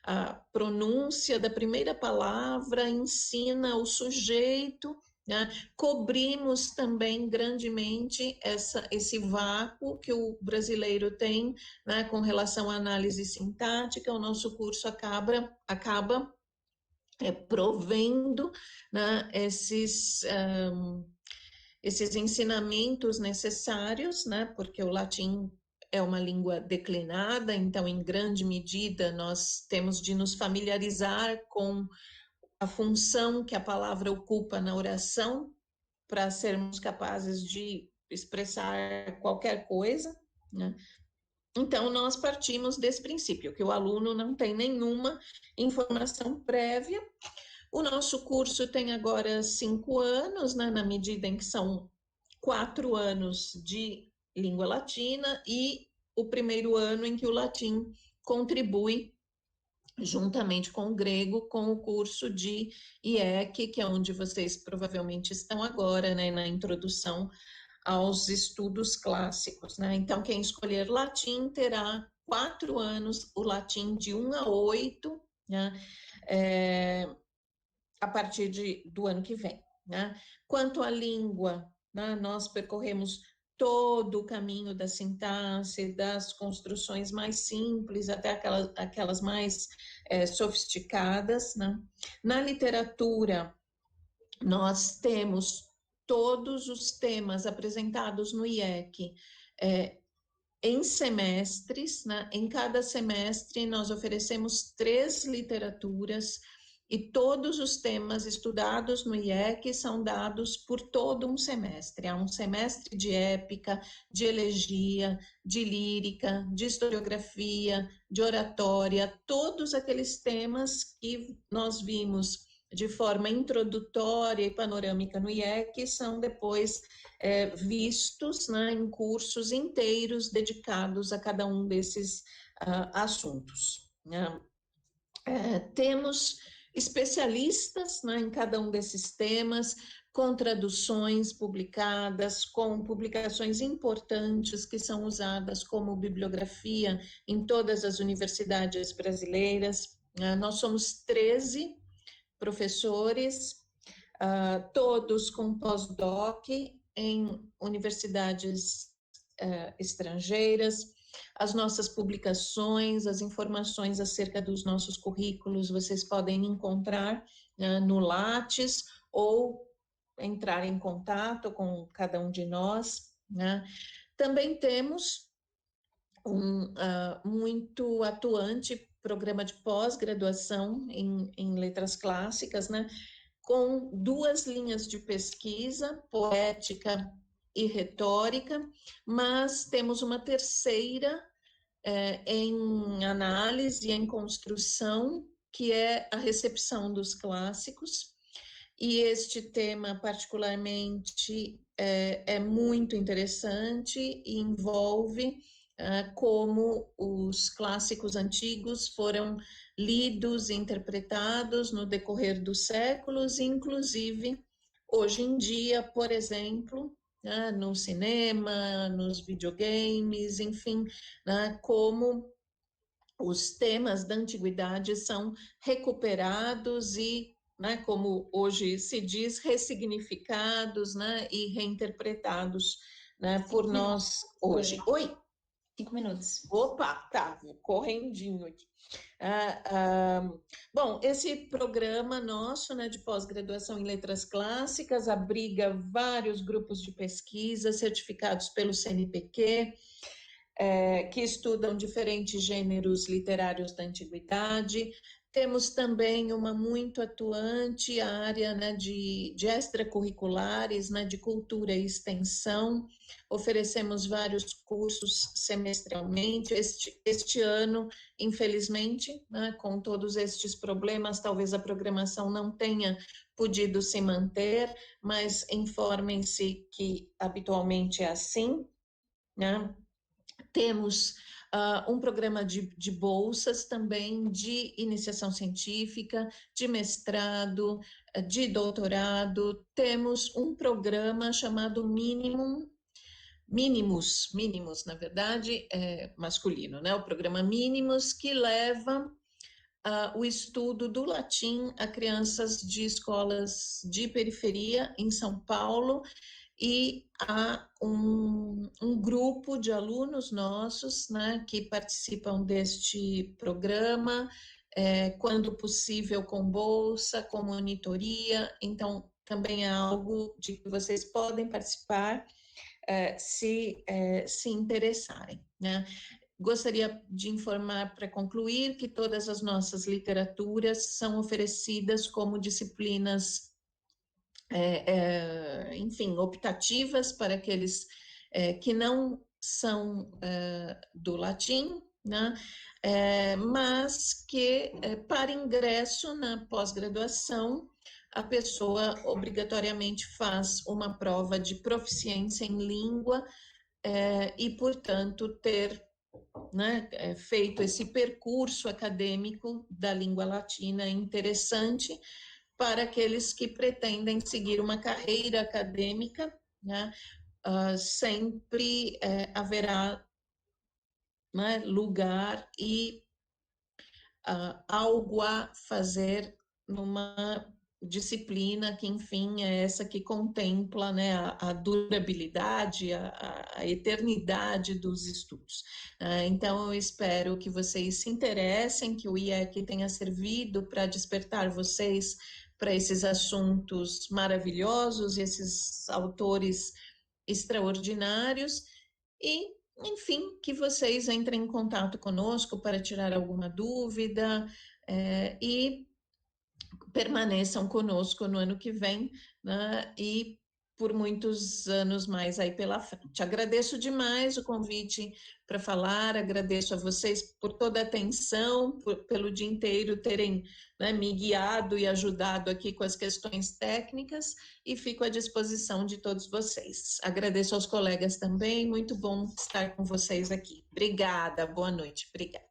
a pronúncia da primeira palavra, ensina o sujeito, né? Cobrimos também grandemente esse vácuo que o brasileiro tem, né, com relação à análise sintática. O nosso curso acaba provendo, né, esses ensinamentos necessários, né, porque o latim é uma língua declinada, então, em grande medida, nós temos de nos familiarizar com a função que a palavra ocupa na oração para sermos capazes de expressar qualquer coisa, né? Então, nós partimos desse princípio, que o aluno não tem nenhuma informação prévia. O nosso curso tem agora 5 anos, né, na medida em que são 4 anos de língua latina e o primeiro ano em que o latim contribui juntamente com o grego, com o curso de IEC, que é onde vocês provavelmente estão agora, né, na introdução aos estudos clássicos, né? Então, quem escolher latim terá 4 anos, o latim de 1 a 8, né, a partir do ano que vem, né? Quanto à língua, né, nós percorremos todo o caminho da sintaxe, das construções mais simples até aquelas mais sofisticadas, né? Na literatura, nós temos todos os temas apresentados no IEC em semestres, né? Em cada semestre nós oferecemos 3 literaturas e todos os temas estudados no IEC são dados por todo um semestre. Há um semestre de épica, de elegia, de lírica, de historiografia, de oratória, todos aqueles temas que nós vimos de forma introdutória e panorâmica no IEC são depois vistos, né, em cursos inteiros dedicados a cada um desses assuntos, né? Temos especialistas, né, em cada um desses temas, com traduções publicadas, com publicações importantes que são usadas como bibliografia em todas as universidades brasileiras. Nós somos 13 professores, todos com pós-doc em universidades estrangeiras. As nossas publicações, as informações acerca dos nossos currículos, vocês podem encontrar no Lattes ou entrar em contato com cada um de nós, né? Também temos um muito atuante programa de pós-graduação em letras clássicas, né? Com 2 linhas de pesquisa, poética e retórica, mas temos uma terceira em análise e em construção, que é a recepção dos clássicos, e este tema particularmente é muito interessante e envolve como os clássicos antigos foram lidos e interpretados no decorrer dos séculos, inclusive hoje em dia, por exemplo, no cinema, nos videogames, enfim, como os temas da antiguidade são recuperados e, como hoje se diz, ressignificados, e reinterpretados, por nós hoje. Oi? 5 minutos. Opa, tá, correndinho aqui. Bom, esse programa nosso, de pós-graduação em letras clássicas abriga vários grupos de pesquisa certificados pelo CNPq, que estudam diferentes gêneros literários da antiguidade. Temos também uma muito atuante área de extracurriculares, de cultura e extensão. Oferecemos vários cursos semestralmente. Este ano, infelizmente, com todos estes problemas, talvez a programação não tenha podido se manter, mas informem-se que habitualmente é assim, né? Temos um programa de bolsas também, de iniciação científica, de mestrado, de doutorado. Temos um programa chamado Minimus, na verdade, é masculino, né? O programa Minimus, que leva o estudo do latim a crianças de escolas de periferia em São Paulo, e há um grupo de alunos nossos, que participam deste programa, quando possível com bolsa, com monitoria. Então também é algo de que vocês podem participar se interessarem, né? Gostaria de informar, para concluir, que todas as nossas literaturas são oferecidas como disciplinas enfim, optativas para aqueles que não são do latim, né? Mas que para ingresso na pós-graduação a pessoa obrigatoriamente faz uma prova de proficiência em língua e, portanto, ter feito esse percurso acadêmico da língua latina interessante para aqueles que pretendem seguir uma carreira acadêmica, né? Sempre haverá lugar e algo a fazer numa disciplina que, enfim, é essa que contempla, a durabilidade, a eternidade dos estudos. Então, eu espero que vocês se interessem, que o IEC tenha servido para despertar vocês para esses assuntos maravilhosos, esses autores extraordinários, e, enfim, que vocês entrem em contato conosco para tirar alguma dúvida, e permaneçam conosco no ano que vem, né, e por muitos anos mais aí pela frente. Agradeço demais o convite para falar, agradeço a vocês por toda a atenção, pelo dia inteiro terem, né, me guiado e ajudado aqui com as questões técnicas, e fico à disposição de todos vocês. Agradeço aos colegas também, muito bom estar com vocês aqui. Obrigada, boa noite, obrigada.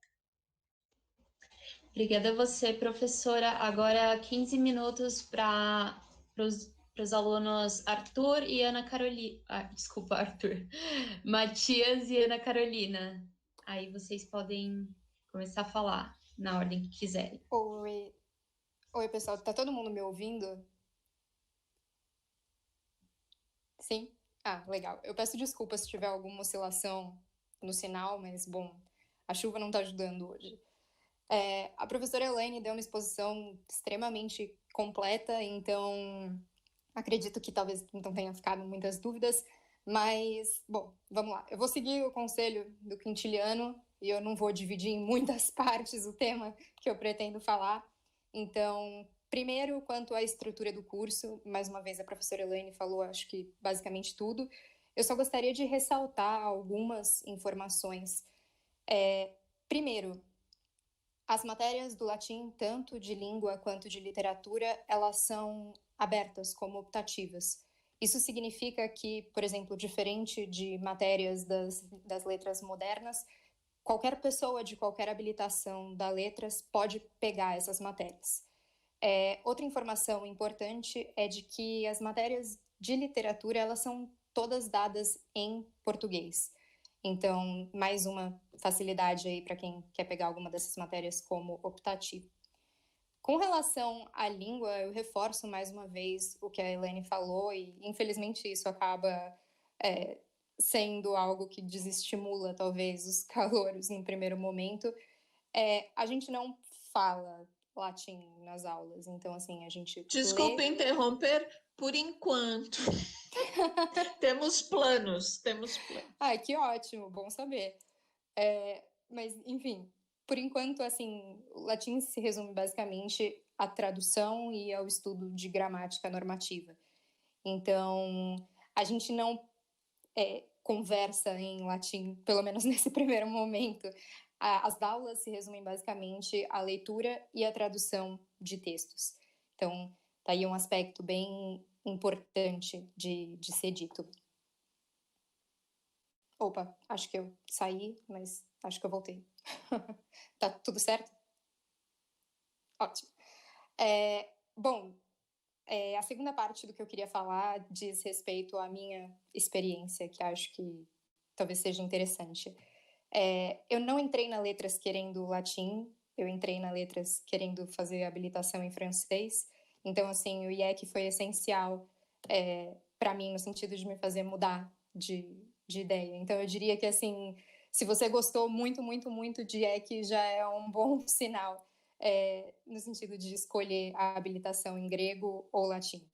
Obrigada a você, professora. Agora 15 minutos para os alunos Arthur e Ana Carolina. Desculpa, Arthur. Matias e Ana Carolina. Aí vocês podem começar a falar na ordem que quiserem. Oi, pessoal. Tá todo mundo me ouvindo? Sim? Ah, legal. Eu peço desculpas se tiver alguma oscilação no sinal, mas, bom, a chuva não tá ajudando hoje. A professora Elaine deu uma exposição extremamente completa, então acredito que talvez não tenha ficado muitas dúvidas, mas, bom, vamos lá. Eu vou seguir o conselho do Quintiliano e eu não vou dividir em muitas partes o tema que eu pretendo falar. Então, primeiro, quanto à estrutura do curso, mais uma vez a professora Elaine falou, acho que basicamente tudo. Eu só gostaria de ressaltar algumas informações. Primeiro, as matérias do latim, tanto de língua quanto de literatura, elas são abertas como optativas. Isso significa que, por exemplo, diferente de matérias das letras modernas, qualquer pessoa de qualquer habilitação da letras pode pegar essas matérias. Outra informação importante é de que as matérias de literatura, elas são todas dadas em português. Então, mais uma facilidade aí para quem quer pegar alguma dessas matérias como optativa. Com relação à língua, eu reforço mais uma vez o que a Elaine falou, e infelizmente isso acaba sendo algo que desestimula, talvez, os calouros no primeiro momento. A gente não fala latim nas aulas, então, assim, a gente Desculpe interromper, por enquanto. Temos planos. Ah, que ótimo, bom saber. Mas, enfim, por enquanto, assim, o latim se resume basicamente à tradução e ao estudo de gramática normativa. Então, a gente não conversa em latim, pelo menos nesse primeiro momento. As aulas se resumem basicamente à leitura e à tradução de textos. Então, tá aí um aspecto bem importante de ser dito. Opa, acho que eu saí, mas acho que eu voltei. Tá tudo certo? Ótimo. Bom, a segunda parte do que eu queria falar diz respeito à minha experiência, que acho que talvez seja interessante. Eu não entrei na letras querendo latim, eu entrei na letras querendo fazer habilitação em francês. Então, assim, o IEC foi essencial para mim, no sentido de me fazer mudar de ideia. Então, eu diria que, assim, se você gostou muito, muito, muito de IEC, já é um bom sinal, no sentido de escolher a habilitação em grego ou latim.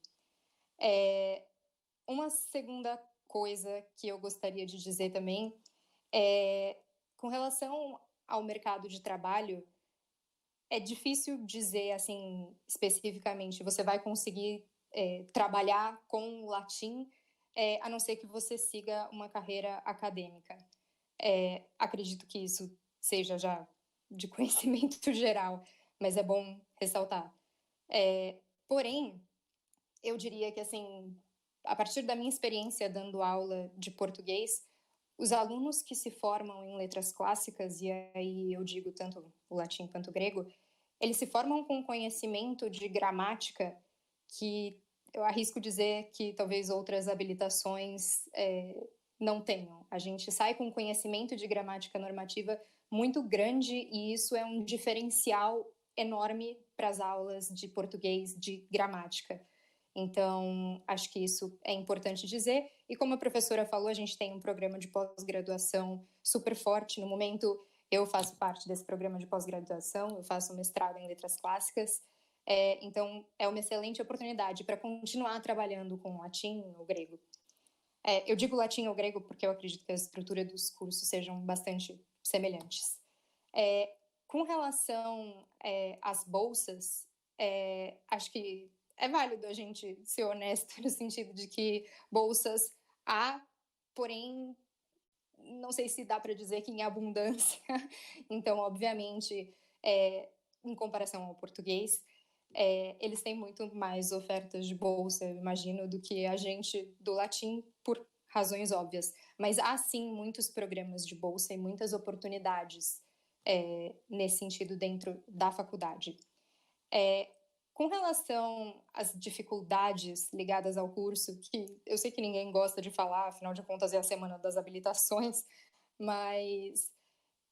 Uma segunda coisa que eu gostaria de dizer também com relação ao mercado de trabalho, é difícil dizer, assim, especificamente, você vai conseguir trabalhar com latim, a não ser que você siga uma carreira acadêmica. Acredito que isso seja já de conhecimento geral, mas é bom ressaltar. Porém, eu diria que, assim, a partir da minha experiência dando aula de português, os alunos que se formam em letras clássicas, e aí eu digo tanto o latim quanto o grego, eles se formam com conhecimento de gramática que eu arrisco dizer que talvez outras habilitações não tenham. A gente sai com conhecimento de gramática normativa muito grande e isso é um diferencial enorme para as aulas de português de gramática. Então, acho que isso é importante dizer. E como a professora falou, a gente tem um programa de pós-graduação super forte. No momento, eu faço parte desse programa de pós-graduação, eu faço mestrado em letras clássicas. Então, é uma excelente oportunidade para continuar trabalhando com latim ou grego. Eu digo latim ou grego porque eu acredito que a estrutura dos cursos sejam bastante semelhantes. Com relação às bolsas, acho que é válido a gente ser honesto no sentido de que bolsas há, porém, não sei se dá para dizer que em abundância. Então, obviamente, em comparação ao português, eles têm muito mais ofertas de bolsa, eu imagino, do que a gente do latim, por razões óbvias. Mas há, sim, muitos programas de bolsa e muitas oportunidades nesse sentido dentro da faculdade. Com relação às dificuldades ligadas ao curso, que eu sei que ninguém gosta de falar, afinal de contas é a semana das habilitações, mas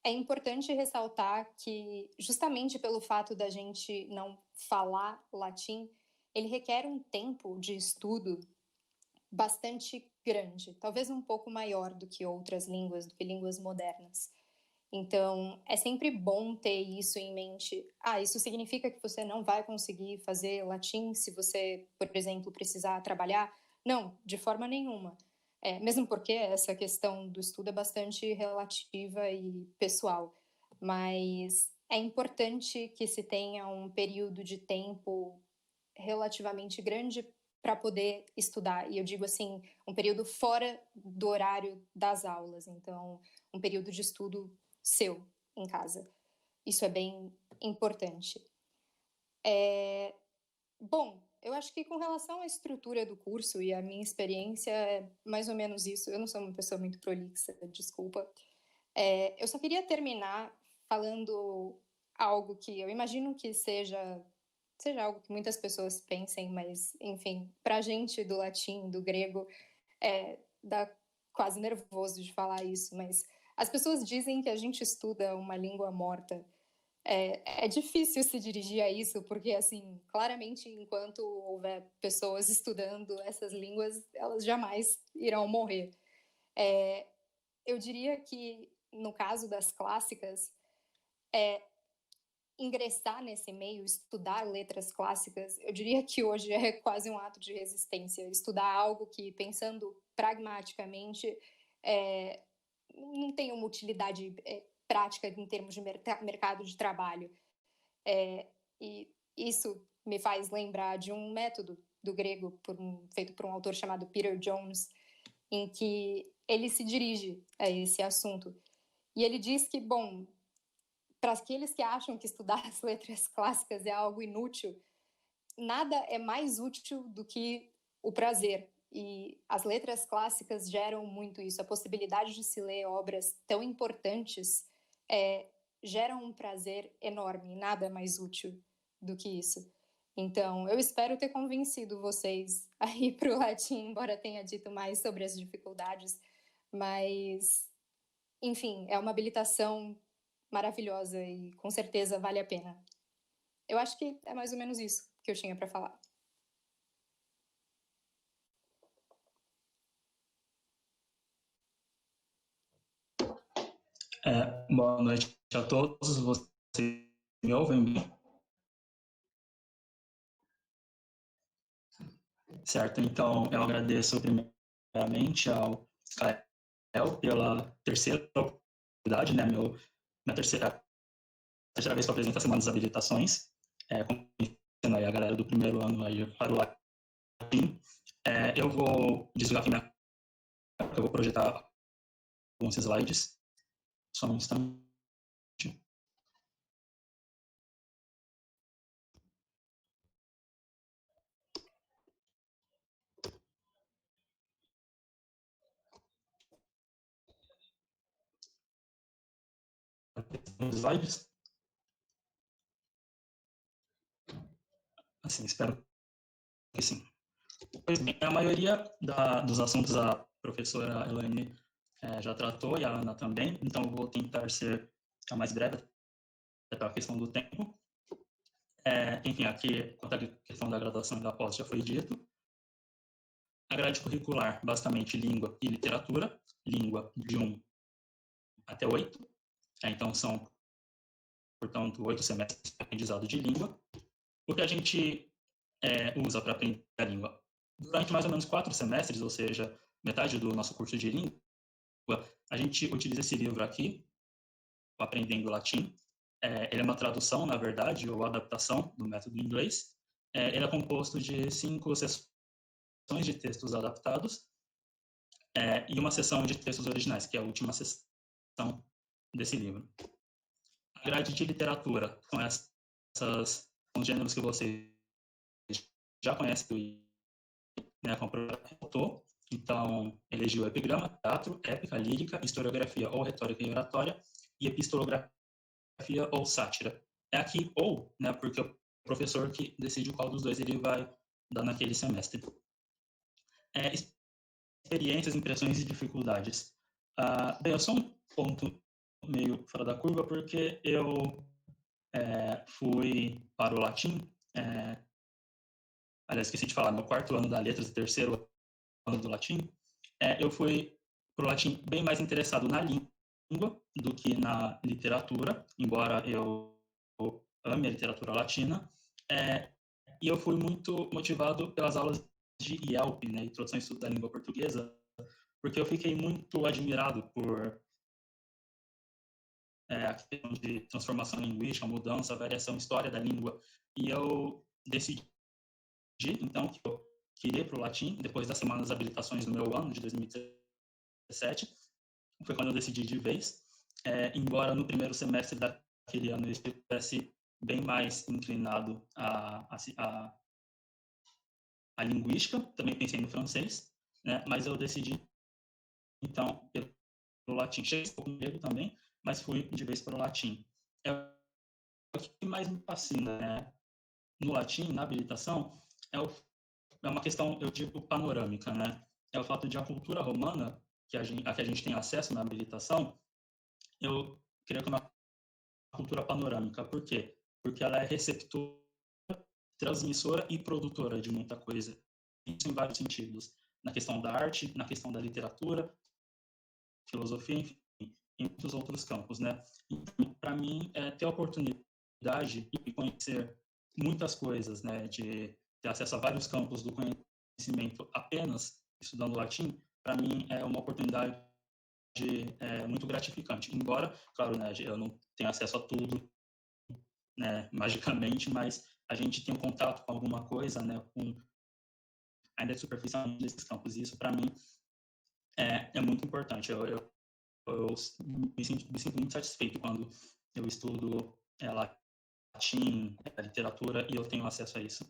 é importante ressaltar que, justamente pelo fato da gente não falar latim, ele requer um tempo de estudo bastante grande, talvez um pouco maior do que outras línguas, do que línguas modernas. Então, é sempre bom ter isso em mente. Isso significa que você não vai conseguir fazer latim se você, por exemplo, precisar trabalhar? Não, de forma nenhuma. Mesmo porque essa questão do estudo é bastante relativa e pessoal. Mas é importante que se tenha um período de tempo relativamente grande para poder estudar. E eu digo assim, um período fora do horário das aulas. Então, um período de estudo seu em casa. Isso é bem importante. Bom, eu acho que com relação à estrutura do curso e a minha experiência é mais ou menos isso. Eu não sou uma pessoa muito prolixa, desculpa. Eu só queria terminar falando algo que eu imagino que seja algo que muitas pessoas pensem, mas, enfim, para a gente do latim, do grego, dá quase nervoso de falar isso, mas as pessoas dizem que a gente estuda uma língua morta. É difícil se dirigir a isso, porque, assim, claramente, enquanto houver pessoas estudando essas línguas, elas jamais irão morrer. Eu diria que, no caso das clássicas, ingressar nesse meio, estudar letras clássicas, eu diria que hoje é quase um ato de resistência. Estudar algo que, pensando pragmaticamente, não tem uma utilidade prática em termos de mercado de trabalho. E isso me faz lembrar de um método do grego feito por um autor chamado Peter Jones, em que ele se dirige a esse assunto. E ele diz que, bom, para aqueles que acham que estudar as letras clássicas é algo inútil, nada é mais útil do que o prazer. E as letras clássicas geram muito isso. A possibilidade de se ler obras tão importantes gera um prazer enorme. Nada é mais útil do que isso. Então, eu espero ter convencido vocês a ir para o latim, embora tenha dito mais sobre as dificuldades. Mas, enfim, é uma habilitação maravilhosa e com certeza vale a pena. Eu acho que é mais ou menos isso que eu tinha para falar. Boa noite a todos. Vocês me ouvem bem? Certo, então eu agradeço primeiramente ao Kael pela terceira oportunidade, né? Minha terceira vez que eu apresento a Semana das Habilitações, conhecendo aí a galera do primeiro ano aí para o latim. Eu vou desligar aqui eu vou projetar alguns slides. Só um instante. Slides. Assim, espero que sim. Pois bem, a maioria dos assuntos a professora Elaine já tratou, e a Ana também, então eu vou tentar ser a mais breve, até pela questão do tempo. Enfim, aqui, quanto à questão da graduação e da pós, já foi dito. A grade curricular, basicamente, língua e literatura, língua de 1 até 8, então são, portanto, 8 semestres de aprendizado de língua. O que a gente usa para aprender a língua? Durante mais ou menos 4 semestres, ou seja, metade do nosso curso de língua, a gente utiliza esse livro aqui, Aprendendo Latim. ele é uma tradução, na verdade, ou adaptação do método inglês. Ele é composto de 5 sessões de textos adaptados e uma sessão de textos originais, que é a última sessão desse livro. A grade de literatura, com esses gêneros que você já conhece, né, como autor. Então, elegeu epigrama, teatro, épica, lírica, historiografia ou retórica e oratória, e epistolografia ou sátira. É aqui ou, né, porque é o professor que decide qual dos dois ele vai dar naquele semestre. Experiências, impressões e dificuldades. Bem, eu sou um ponto meio fora da curva, porque eu fui para o latim, aliás, esqueci de falar, no 4º ano da letras e 3º ano do latim, eu fui para o latim bem mais interessado na língua do que na literatura, embora eu ame a literatura latina, e eu fui muito motivado pelas aulas de IELP, né, Introdução ao Estudo da Língua Portuguesa, porque eu fiquei muito admirado por a questão de transformação linguística, mudança, variação, história da língua, e eu decidi, então, que eu queria ir para o latim, depois das semanas de habilitações do meu ano, de 2017, foi quando eu decidi de vez, embora no primeiro semestre daquele ano eu estivesse bem mais inclinado à linguística, também pensei no francês, né, mas eu decidi, então, pelo latim. Cheguei um pouco no grego também, mas fui de vez para o latim. O que mais me fascina, né, no latim, na habilitação, é uma questão, eu digo, panorâmica, né? É o fato de a cultura romana, a que a gente tem acesso na habilitação, eu creio que é uma cultura panorâmica. Por quê? Porque ela é receptora, transmissora e produtora de muita coisa. Isso em vários sentidos. Na questão da arte, na questão da literatura, filosofia, enfim, em muitos outros campos, né? Então, para mim, ter a oportunidade de conhecer muitas coisas, né? De ter acesso a vários campos do conhecimento apenas estudando latim, para mim é uma oportunidade muito gratificante. Embora, claro, né, eu não tenha acesso a tudo, né, magicamente, mas a gente tem um contato com alguma coisa, né, ainda é superficial nesses campos. E isso, para mim, é muito importante. Eu me sinto muito satisfeito quando eu estudo latim, literatura, e eu tenho acesso a isso.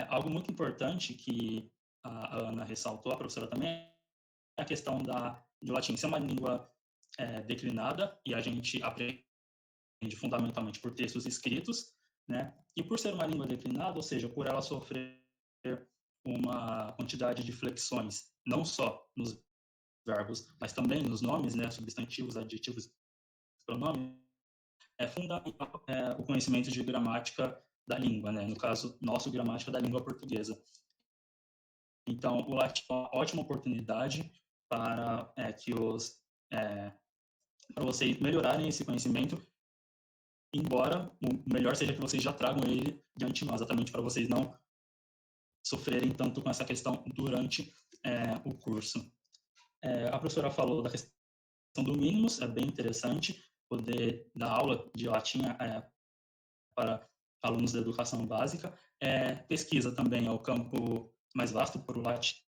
Algo muito importante que a Ana ressaltou, a professora também, é a questão do latim ser uma língua declinada, e a gente aprende fundamentalmente por textos escritos, né? E por ser uma língua declinada, ou seja, por ela sofrer uma quantidade de flexões, não só nos verbos, mas também nos nomes, né, substantivos, adjetivos, pronomes, é fundamental o conhecimento de gramática da língua, né? No caso, nosso, gramática da língua portuguesa. Então, o latim é uma ótima oportunidade para para vocês melhorarem esse conhecimento, embora o melhor seja que vocês já tragam ele de antemão, exatamente para vocês não sofrerem tanto com essa questão durante o curso. A professora falou da questão do mínimos, é bem interessante poder dar aula de latim para alunos da educação básica. Pesquisa também é o campo mais vasto por o latim,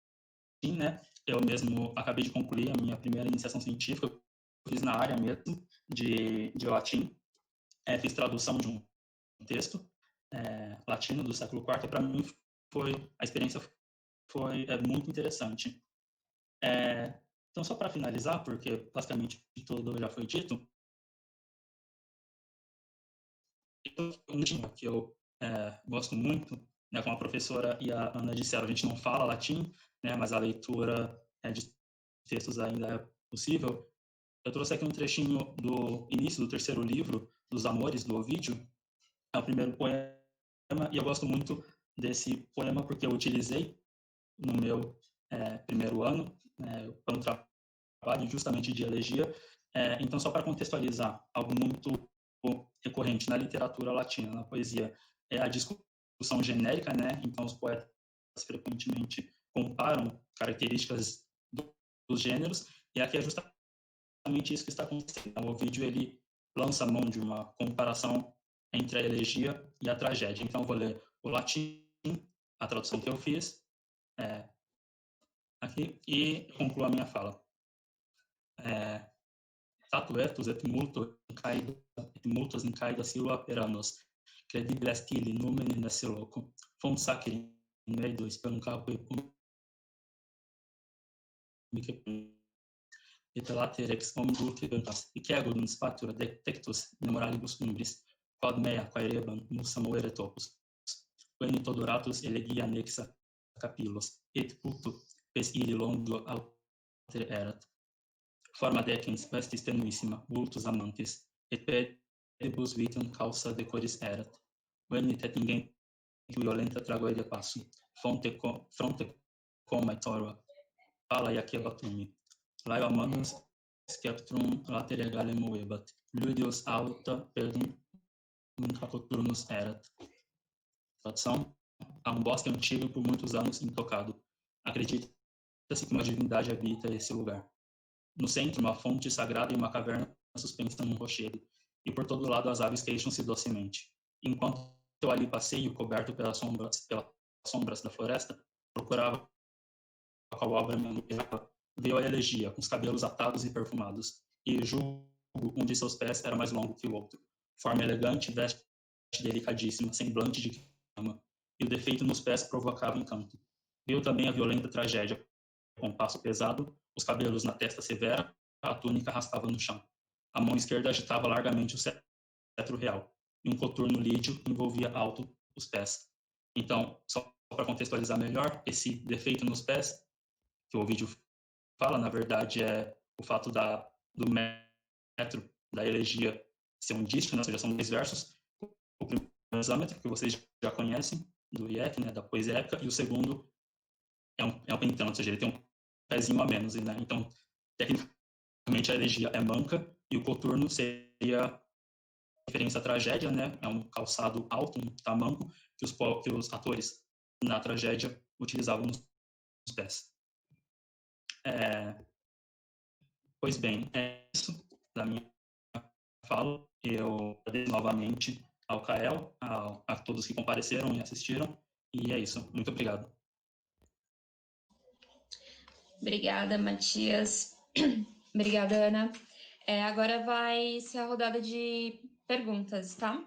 né? Eu mesmo acabei de concluir a minha primeira iniciação científica, eu fiz na área mesmo de latim, fiz tradução de um texto latino do século IV, e para mim a experiência foi muito interessante. Então, só para finalizar, porque basicamente tudo já foi dito, um tema que eu gosto muito, né, como a professora e a Ana disseram, a gente não fala latim, né, mas a leitura de textos ainda é possível. Eu trouxe aqui um trechinho do início do 3º livro, dos Amores, do Ovídio. É o primeiro poema, e eu gosto muito desse poema porque eu utilizei no meu primeiro ano, para um trabalho justamente de elegia. Então, só para contextualizar, algo muito recorrente na literatura latina, na poesia, é a discussão genérica, né? Então, os poetas frequentemente comparam características dos gêneros, e aqui é justamente isso que está acontecendo. O Ovídio, ele lança mão de uma comparação entre a elegia e a tragédia. Então, eu vou ler o latim, a tradução que eu fiz, aqui, e concluo a minha fala. Statuetus et multos in caeda silva peranos, credibile stili numeni nesse loco, font sacri in meido sperum capo et later ex homi dulce ventas, iceagorum spatior detectus memoralibus umbris, quod mea quaerebam musa movere topus, veni todoratus elegia annexa capillos, et puto pes iri longo alter erat. Forma decens vestis tenuissima, vultus amantis, et pedibus vitam causa decoris erat. Venit et ingent violenta tragoedia passu, fronte coma et torva, pala iacebatumi. Laio manus sceptrum latere gale movebat, ludius alta pedum capoturnus erat. Tradução: há bosque antigo por muitos anos intocado. Acredita-se que uma divindade habita esse lugar. No centro, uma fonte sagrada e uma caverna suspensa num rochedo, e por todo lado as aves queixam-se docemente. Enquanto eu ali passeio, coberto pelas sombras da floresta, procurava qual obra me anunciava, veio a elegia, com os cabelos atados e perfumados, e julgo um de seus pés era mais longo que o outro. Forma elegante, veste delicadíssima, semblante de cama, e o defeito nos pés provocava encanto. Veio também a violenta tragédia, com um passo pesado, os cabelos na testa severa, a túnica arrastava no chão. A mão esquerda agitava largamente o cetro real, e um coturno lídio envolvia alto os pés. Então, só para contextualizar melhor, esse defeito nos pés, que o vídeo fala, na verdade, é o fato do metro da elegia ser um dístico, né? Ou seja, são 2 versos. O primeiro hexâmetro, que vocês já conhecem, do IEC, né? Da poesieca, e o segundo é um pentano, ou seja, ele tem um pezinho a menos, né? Então, tecnicamente, a elegia é manca, e o coturno seria referência à tragédia, né? É um calçado alto, um tamanco, que os atores na tragédia utilizavam nos pés. Pois bem, é isso da minha fala. Eu agradeço novamente ao Kael, a todos que compareceram e assistiram, e é isso. Muito obrigado. Obrigada, Matias. Obrigada, Ana. Agora vai ser a rodada de perguntas, tá?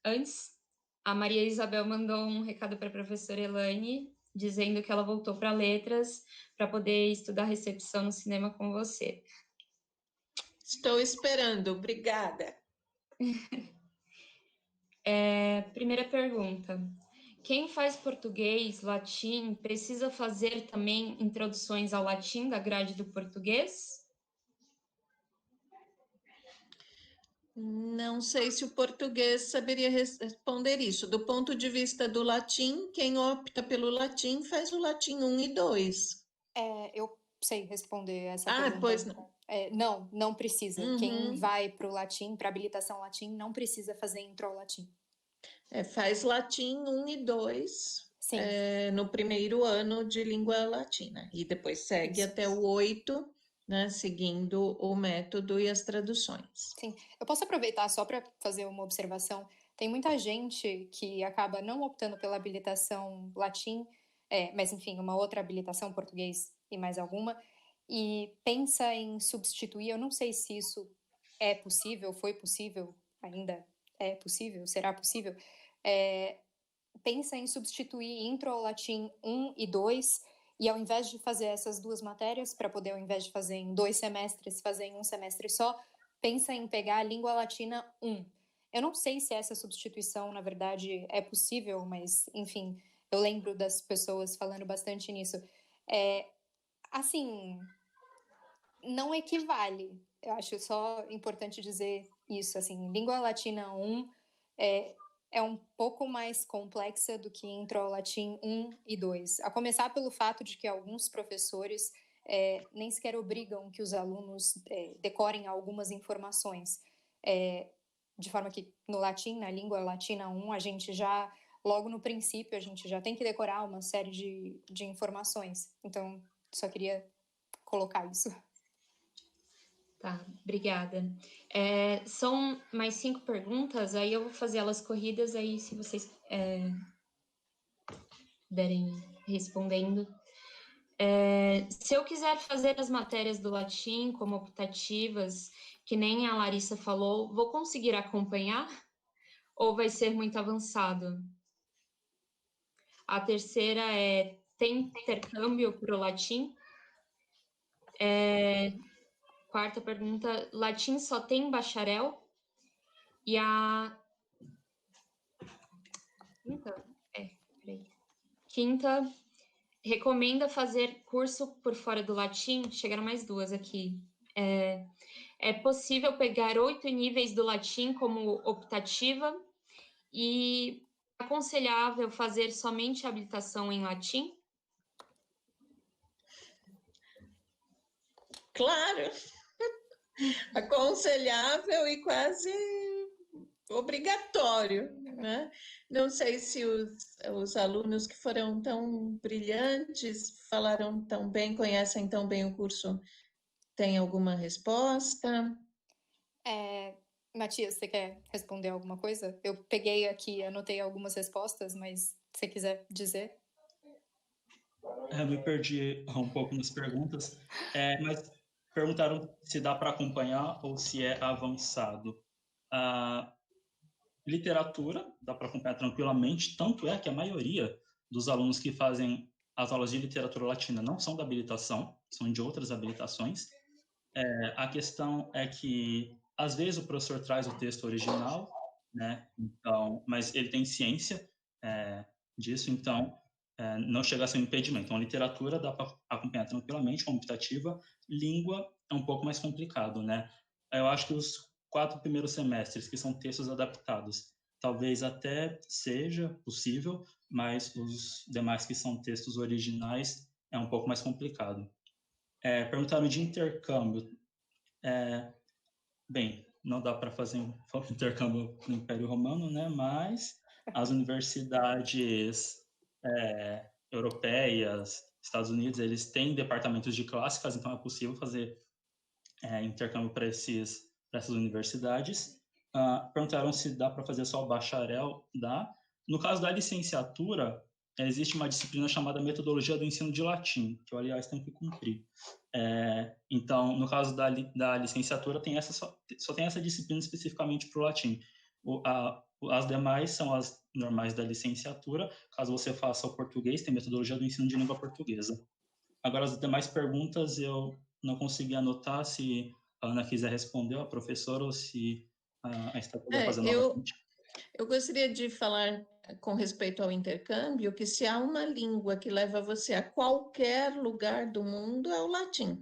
Antes, a Maria Isabel mandou um recado para a professora Elaine, dizendo que ela voltou para letras para poder estudar recepção no cinema com você. Estou esperando, obrigada. Primeira pergunta. Quem faz português, latim, precisa fazer também introduções ao latim da grade do português? Não sei se o português saberia responder isso. Do ponto de vista do latim, quem opta pelo latim faz o latim 1 e 2. Eu sei responder essa pergunta. Pois não. Não precisa. Quem vai para o latim, para habilitação latim, não precisa fazer intro ao latim. Faz latim 1 e 2 no primeiro ano de língua latina. E depois segue até o 8, né, seguindo o método e as traduções. Sim. Eu posso aproveitar só para fazer uma observação. Tem muita gente que acaba não optando pela habilitação latim, mas enfim, uma outra habilitação, português e mais alguma, e pensa em substituir. Eu não sei se isso é possível, foi possível, ainda é possível, será possível. Pensa em substituir intro ao latim 1 e 2, e ao invés de fazer essas 2 matérias, para poder, ao invés de fazer em 2 semestres, fazer em um semestre só, pensa em pegar a língua latina 1. Eu não sei se essa substituição, na verdade, é possível, mas, enfim, eu lembro das pessoas falando bastante nisso. Assim, não equivale. Eu acho só importante dizer isso, assim, língua latina 1 é um pouco mais complexa do que intro ao latim 1 e 2. A começar pelo fato de que alguns professores nem sequer obrigam que os alunos decorem algumas informações. De forma que no latim, na língua latina 1, a gente já, logo no princípio, a gente já tem que decorar uma série de informações. Então, só queria colocar isso. Tá, obrigada. São mais 5 perguntas, aí eu vou fazer elas corridas, aí se vocês puderem respondendo. Se eu quiser fazer as matérias do latim como optativas, que nem a Larissa falou, vou conseguir acompanhar? Ou vai ser muito avançado? A terceira tem intercâmbio para o latim? Quarta pergunta, latim só tem bacharel? E a quinta, recomenda fazer curso por fora do latim? Chegaram mais 2 aqui. É possível pegar 8 níveis do latim como optativa? E é aconselhável fazer somente habilitação em latim? Claro, aconselhável e quase obrigatório, né? Não sei se os alunos que foram tão brilhantes, falaram tão bem, conhecem tão bem o curso, têm alguma resposta? Matias, você quer responder alguma coisa? Eu peguei aqui, anotei algumas respostas, mas se você quiser dizer. Eu me perdi um pouco nas perguntas, mas perguntaram se dá para acompanhar ou se é avançado. A literatura dá para acompanhar tranquilamente, tanto é que a maioria dos alunos que fazem as aulas de literatura latina não são da habilitação, são de outras habilitações. A questão é que, às vezes, o professor traz o texto original, né? Então, mas ele tem ciência disso, então não chega a ser um impedimento. Então, literatura dá para acompanhar tranquilamente, como optativa. Língua é um pouco mais complicado, né? Eu acho que os 4 primeiros semestres, que são textos adaptados, talvez até seja possível, mas os demais que são textos originais é um pouco mais complicado. Perguntaram de intercâmbio. Bem, não dá para fazer um intercâmbio no Império Romano, né? Mas as universidades europeias, Estados Unidos, eles têm departamentos de clássicas, então é possível fazer intercâmbio para essas universidades. Perguntaram se dá para fazer só o bacharel. Dá. No caso da licenciatura, existe uma disciplina chamada Metodologia do Ensino de Latim, que eu, aliás, tenho que cumprir. Então, no caso da licenciatura, só tem essa disciplina especificamente para o latim. As demais são as normais da licenciatura. Caso você faça o português, tem Metodologia do Ensino de Língua Portuguesa. Agora, as demais perguntas eu não consegui anotar, se a Ana quiser responder, a professora, ou se a Esther puder fazer novamente. Eu gostaria de falar com respeito ao intercâmbio, que se há uma língua que leva você a qualquer lugar do mundo, é o latim.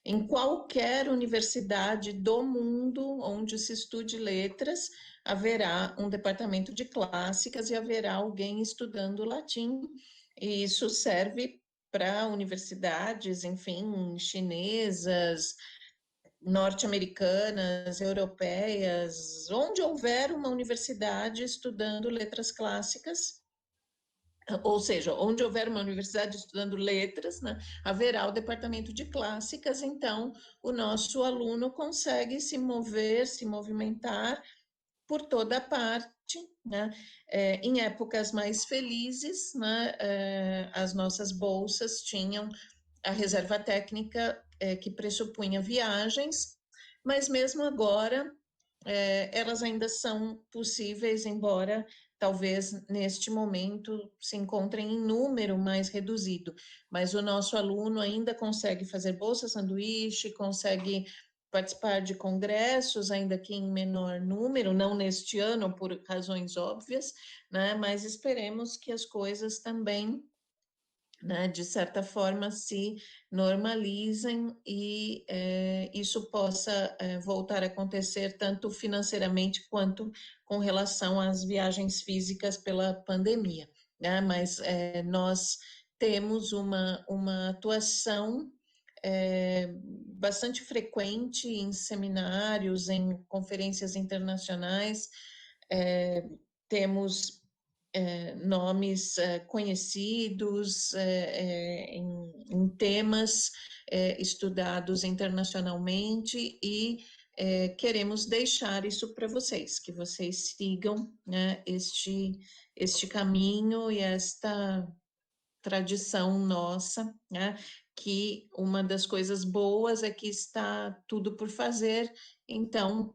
Em qualquer universidade do mundo onde se estude letras, haverá um departamento de clássicas e haverá alguém estudando latim, e isso serve para universidades, enfim, chinesas, norte-americanas, europeias, onde houver uma universidade estudando letras clássicas, ou seja, onde houver uma universidade estudando letras, né, haverá o departamento de clássicas, então o nosso aluno consegue se mover, se movimentar por toda parte, né? Em épocas mais felizes, né, as nossas bolsas tinham a reserva técnica que pressupunha viagens, mas mesmo agora elas ainda são possíveis, embora talvez neste momento se encontrem em número mais reduzido, mas o nosso aluno ainda consegue fazer bolsa sanduíche, consegue participar de congressos, ainda que em menor número, não neste ano por razões óbvias, né? Mas esperemos que as coisas também, né, de certa forma, se normalizem e isso possa voltar a acontecer tanto financeiramente quanto com relação às viagens físicas pela pandemia, né? Mas nós temos uma atuação bastante frequente em seminários, em conferências internacionais, temos nomes conhecidos em temas estudados internacionalmente e queremos deixar isso para vocês, que vocês sigam, né, este caminho e esta tradição nossa, né, que uma das coisas boas é que está tudo por fazer, então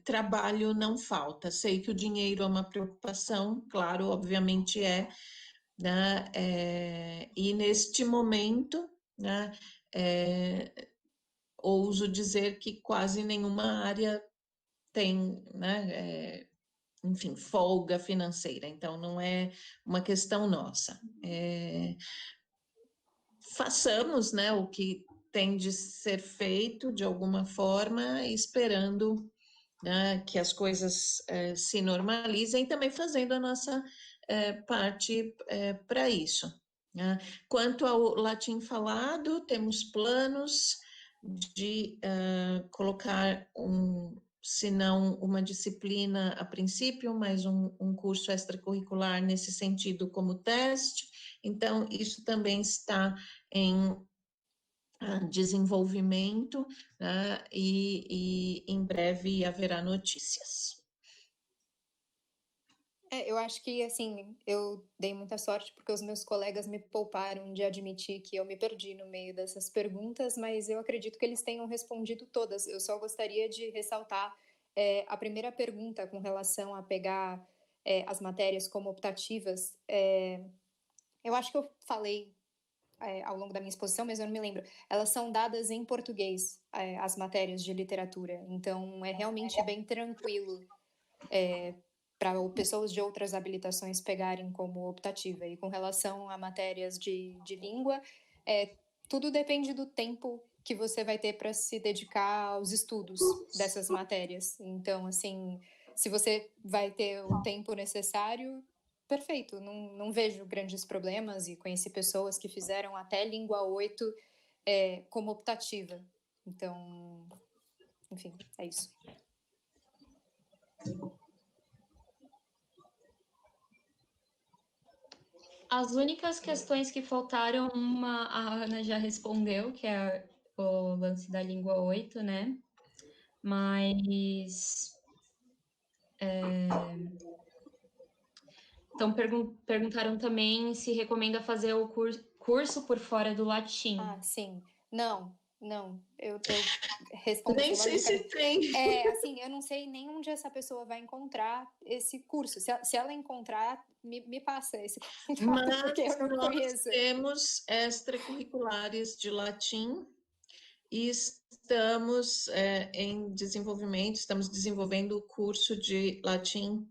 trabalho não falta. Sei que o dinheiro é uma preocupação, claro, obviamente né, e neste momento, né, ouso dizer que quase nenhuma área tem, né, enfim, folga financeira, então não é uma questão nossa. Façamos, né, o que tem de ser feito de alguma forma, esperando, né, que as coisas se normalizem, também fazendo a nossa parte para isso. Né? Quanto ao latim falado, temos planos de colocar se não uma disciplina a princípio, mas um curso extracurricular nesse sentido como teste. Então, isso também está em desenvolvimento, né, e em breve haverá notícias. Eu acho que, assim, eu dei muita sorte porque os meus colegas me pouparam de admitir que eu me perdi no meio dessas perguntas, mas eu acredito que eles tenham respondido todas. Eu só gostaria de ressaltar a primeira pergunta com relação a pegar as matérias como optativas. Eu acho que eu falei ao longo da minha exposição, mas eu não me lembro. Elas são dadas em português, as matérias de literatura, então é realmente bem tranquilo para pessoas de outras habilitações pegarem como optativa. E com relação a matérias de língua, tudo depende do tempo que você vai ter para se dedicar aos estudos dessas matérias. Então, assim, se você vai ter o tempo necessário, perfeito, não vejo grandes problemas, e conheci pessoas que fizeram até língua 8 como optativa. Então, enfim, é isso. As únicas questões que faltaram, a Ana já respondeu, que é o lance da língua 8, né? Mas... Então, perguntaram também se recomenda fazer o curso por fora do latim. Ah, sim. Não. Eu respondo Nem sei se tem. Assim, eu não sei nem onde essa pessoa vai encontrar esse curso. Se ela encontrar, me passa esse contato, porque eu não conheço. Temos extracurriculares de latim e estamos em desenvolvimento, estamos desenvolvendo o curso de latim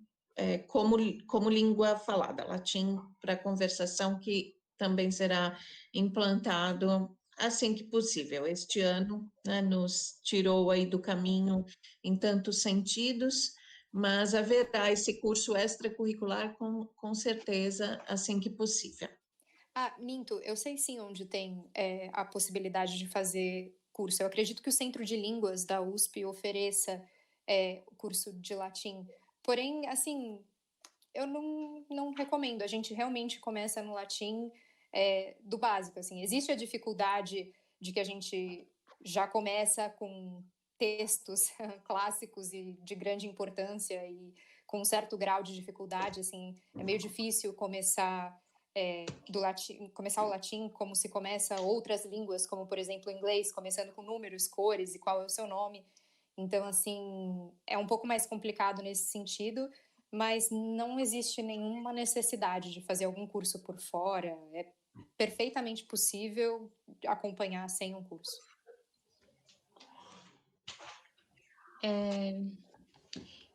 como língua falada, latim para conversação, que também será implantado assim que possível. Este ano, né, nos tirou aí do caminho em tantos sentidos, mas haverá esse curso extracurricular com certeza assim que possível. Ah, minto, eu sei sim onde tem a possibilidade de fazer curso. Eu acredito que o Centro de Línguas da USP ofereça o curso de latim. Porém, assim, eu não recomendo. A gente realmente começa no latim do básico, assim. Existe a dificuldade de que a gente já começa com textos clássicos e de grande importância e com um certo grau de dificuldade, assim. É meio difícil começar começar o latim como se começa outras línguas, como, por exemplo, o inglês, começando com números, cores e qual é o seu nome. Então, assim, é um pouco mais complicado nesse sentido, mas não existe nenhuma necessidade de fazer algum curso por fora. É perfeitamente possível acompanhar sem um curso.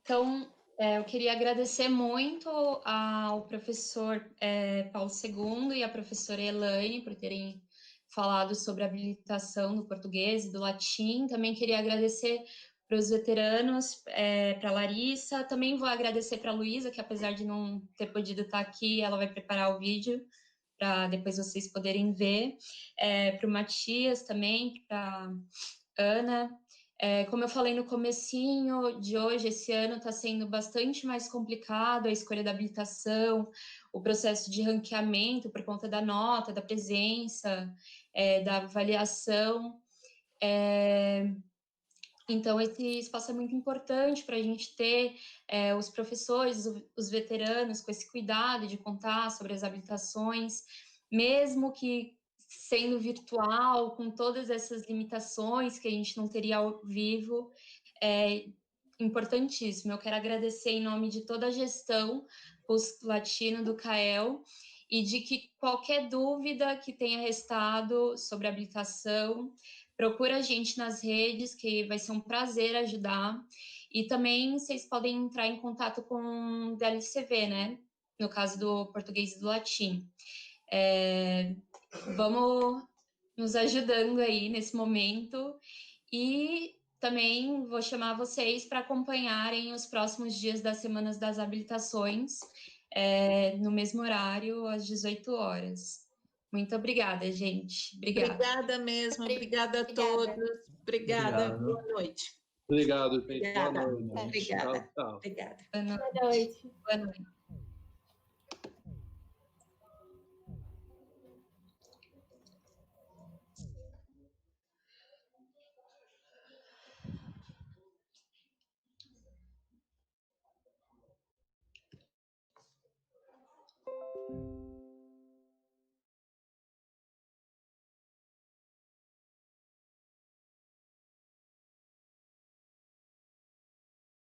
Então, eu queria agradecer muito ao professor Paulo II e à professora Elaine por terem falado sobre a habilitação do português e do latim. Também queria agradecer para os veteranos, para a Larissa. Também vou agradecer para a Luísa, que apesar de não ter podido estar aqui, ela vai preparar o vídeo para depois vocês poderem ver. Para o Matias também, para a Ana. Como eu falei no comecinho de hoje, esse ano está sendo bastante mais complicado a escolha da habilitação, o processo de ranqueamento por conta da nota, da presença. da avaliação. Então, esse espaço é muito importante para a gente ter os professores, os veteranos, com esse cuidado de contar sobre as habilitações, mesmo que sendo virtual, com todas essas limitações que a gente não teria ao vivo, é importantíssimo. Eu quero agradecer em nome de toda a gestão post-latina do CAEL e de que qualquer dúvida que tenha restado sobre habilitação, procura a gente nas redes, que vai ser um prazer ajudar. E também vocês podem entrar em contato com o DLCV, né? No caso do português e do latim. Vamos nos ajudando aí nesse momento. E também vou chamar vocês para acompanharem os próximos dias das Semanas das Habilitações, no mesmo horário, às 18 horas. Muito obrigada, gente. Obrigada mesmo, obrigada a todos. Obrigada, boa noite. Obrigado, gente. Obrigada. Boa noite. Obrigada. Tchau, tchau. Obrigada. Boa noite. Boa noite.